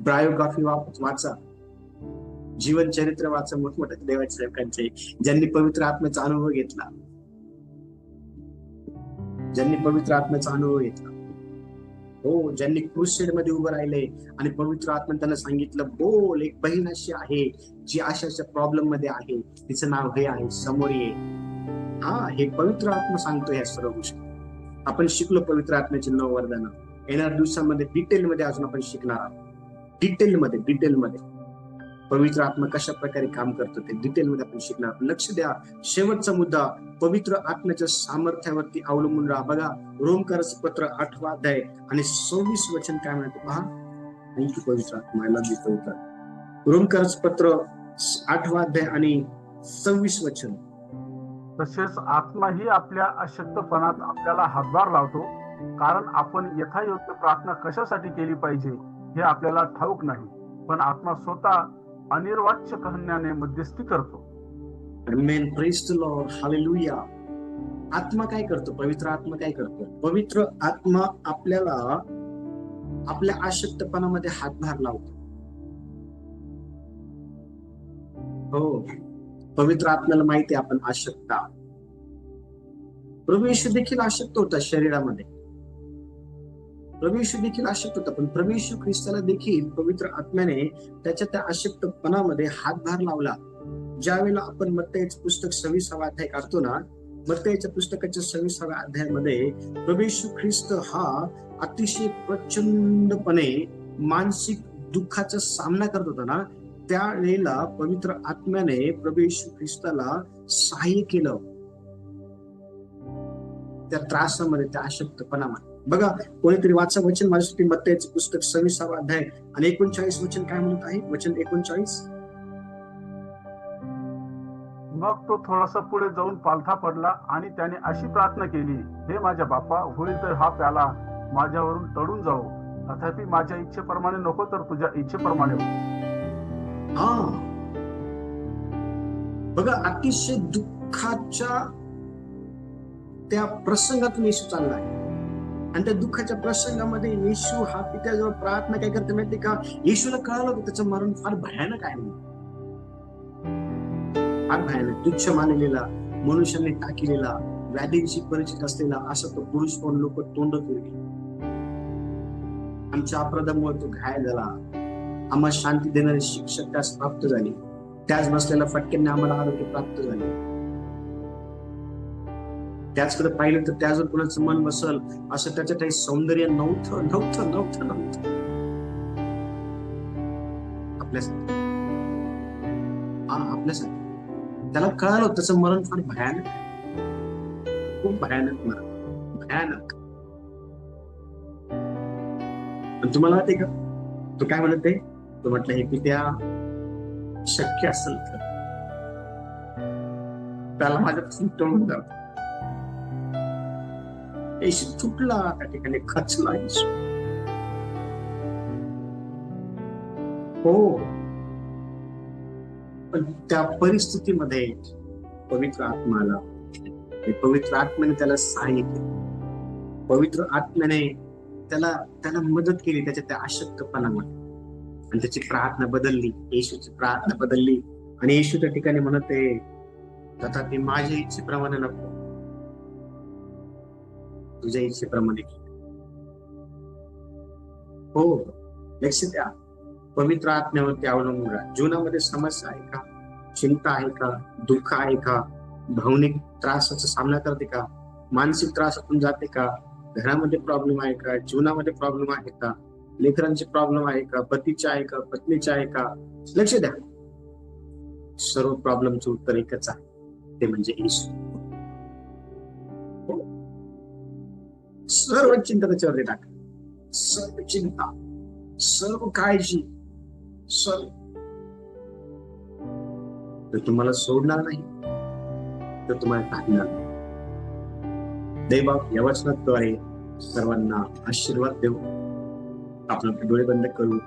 बायोग्राफी वाचा, जीवन चरित्र वाचा, मोठमोठ्या देवाच्या सेवकांचे, ज्यांनी पवित्र आत्म्याचा अनुभव घेतला, ज्यांनी पवित्र आत्म्याचा अनुभव घेतला. हो, ज्यांनी क्रुसेड मध्ये उभं राहिले आणि पवित्र आत्म्याने त्यांना सांगितलं, बोल, एक बहीण अशी आहे जी अशाच्या प्रॉब्लेम मध्ये आहे, तिचं नाव हे आहे, समोर ये. हा, हे पवित्र आत्मा सांगतो ह्या सर्व गोष्टी. आपण शिकलो पवित्र आत्म्याची 9 वरदानं. येणाऱ्या दिवसामध्ये डिटेलमध्ये अजून आपण शिकणार आहोत. डिटेलमध्ये पवित्र आत्मा कशा प्रकारे काम करतो ते डिटेलमध्ये आपण शिकणार आहोत. लक्ष द्या, शेवटचा मुद्दा, पवित्र आत्म्याच्या सामर्थ्यावरती अवलंबून राहा. बघा, रोमकराचं पत्र 8 अध्याय आणि 26 वचन काय म्हणते पहा. थँक्यू पवित्र आत्मा, पवित्र. रोमकराचं पत्र 8 अध्याय आणि 26 वचन. तसेच आत्माही आपल्या अशक्तपणात आपल्याला हातभार लावतो, कारण आपण यथायोग्य प्रार्थना कशासाठी केली पाहिजे हे आपल्याला ठाऊक नाही, पण आत्मा स्वतः अनिर्वाच्य कहण्याने मध्यस्थी करतो. आमेन, प्रेज द लॉर्ड, हालेलुया. आत्मा काय करतो? पवित्र आत्मा काय करतो? पवित्र आत्मा आपल्याला आपल्या अशक्तपणामध्ये हातभार लावतो. हो, पवित्र आत्म्याला माहिती आहे आपण अशक्त आहोत. प्रभू येशू देखील अशक्त होता शरीरामध्ये, प्रभू येशू देखील अशक्त होता, पण प्रभू येशू ख्रिस्ताला देखील पवित्र आत्म्याने त्याच्या त्या अशक्तपणामध्ये हातभार लावला. ज्यावेळेला आपण मत्तईचं पुस्तक 26 अध्याय काढतो ना, मत्तईच्या पुस्तकाच्या 26 अध्यायामध्ये प्रभू येशू ख्रिस्त हा अतिशय प्रचंडपणे मानसिक दुःखाचा सामना करत होता ना, त्यावेळेला पवित्र आत्म्याने प्रभू येशू ख्रिस्ताला सहाय्य केलं त्या त्रासामध्ये, त्या अशक्तपणामध्ये. बघा, कोणीतरी वाचा वचन माझ्यासाठी, मत्तईचं पुस्तक 26 अध्याय आणि 39 वचन काय म्हणत आहे? वचन 39. मग तो थोडासा पुढे जाऊन पालथा पडला आणि त्याने अशी प्रार्थना केली, हे माझ्या बापा, होईल तर हा प्याला माझ्यावरून टळून जाऊ, तथापि माझ्या इच्छेप्रमाणे नको तर तुझ्या इच्छेप्रमाणे हो. हा, बघा, अतिशय दुःखाच्या त्या प्रसंगातून येशू चालला आहे, आणि त्या दुःखाच्या प्रसंगामध्ये येशू हा पित्याजवळ प्रार्थना काय करते माहिती का? येशूला कळालं की त्याचं मरण फार भयानक आहे, फार भयानक, तुच्छ मानलेला, मनुष्याने टाकलेला, व्याधींशी परिचित असलेला असा तो पुरुष पण लोक तोंड फिरली. आमच्या अपराधामुळे तो घायल झाला. आम्हाला शांती देणारे शिक्षक त्यास प्राप्त झाले. त्याच बसलेल्या फटक्यांनी आम्हाला आरोग्य प्राप्त झाले. त्याचकडे पाहिलं तर त्याच कुणाचं मन बसल असं त्याचं काही सौंदर्य नव्हतं नव्हतं नव्हतं नव्हतं आपल्यासाठी. आपल्यासाठी त्याला कळालं त्याचं मरण फार भयानक आहे. खूप भयानक मरण, भयानक. पण तुम्हाला माहिती का तो काय म्हणत आहे? तो म्हटलं हे पित्या शक्य असेल तर त्याला माझ्यापासून टळून जाऊ. येशू तुटला त्या ठिकाणी, खचला येशू. हो, पण त्या परिस्थितीमध्ये पवित्र आत्मा आला. पवित्र आत्म्याने त्याला सांगितले, पवित्र आत्म्याने त्याला मदत केली त्याच्या त्या अशक्तपणामध्ये, आणि त्याची प्रार्थना बदलली. येशूची प्रार्थना बदलली आणि येशू त्या ठिकाणी म्हणत आहे, तथापि माझ्या इच्छेप्रमाणे नको, तुझ्या इच्छेप्रमाणे. हो, लक्ष द्या. पवित्र आत्म्यावरती अवलंबून राहा. जीवनामध्ये समस्या आहे का? चिंता आहे का? दुःख आहे का? भावनिक त्रासाचा सामना करते का? मानसिक त्रासातून जाते का? घरामध्ये प्रॉब्लेम आहे का? जीवनामध्ये प्रॉब्लेम आहे का? लेकरांचे प्रॉब्लेम आहे का? पतीचे आहे का? पत्नीचे आहे का? लक्ष द्या. सर्व प्रॉब्लेमचं उत्तर एकच आहे, ते म्हणजे येशू. सर्व चिंता त्याच्यावरती टाका. सर्व चिंता, सर्व काळजी, सर्व. तर तुम्हाला सोडणार नाही, तर तुम्हाला टाकणार नाही. देवबाप या वचनाद्वारे सर्वांना आशीर्वाद देऊ. आपण आपले डोळे बंद करू.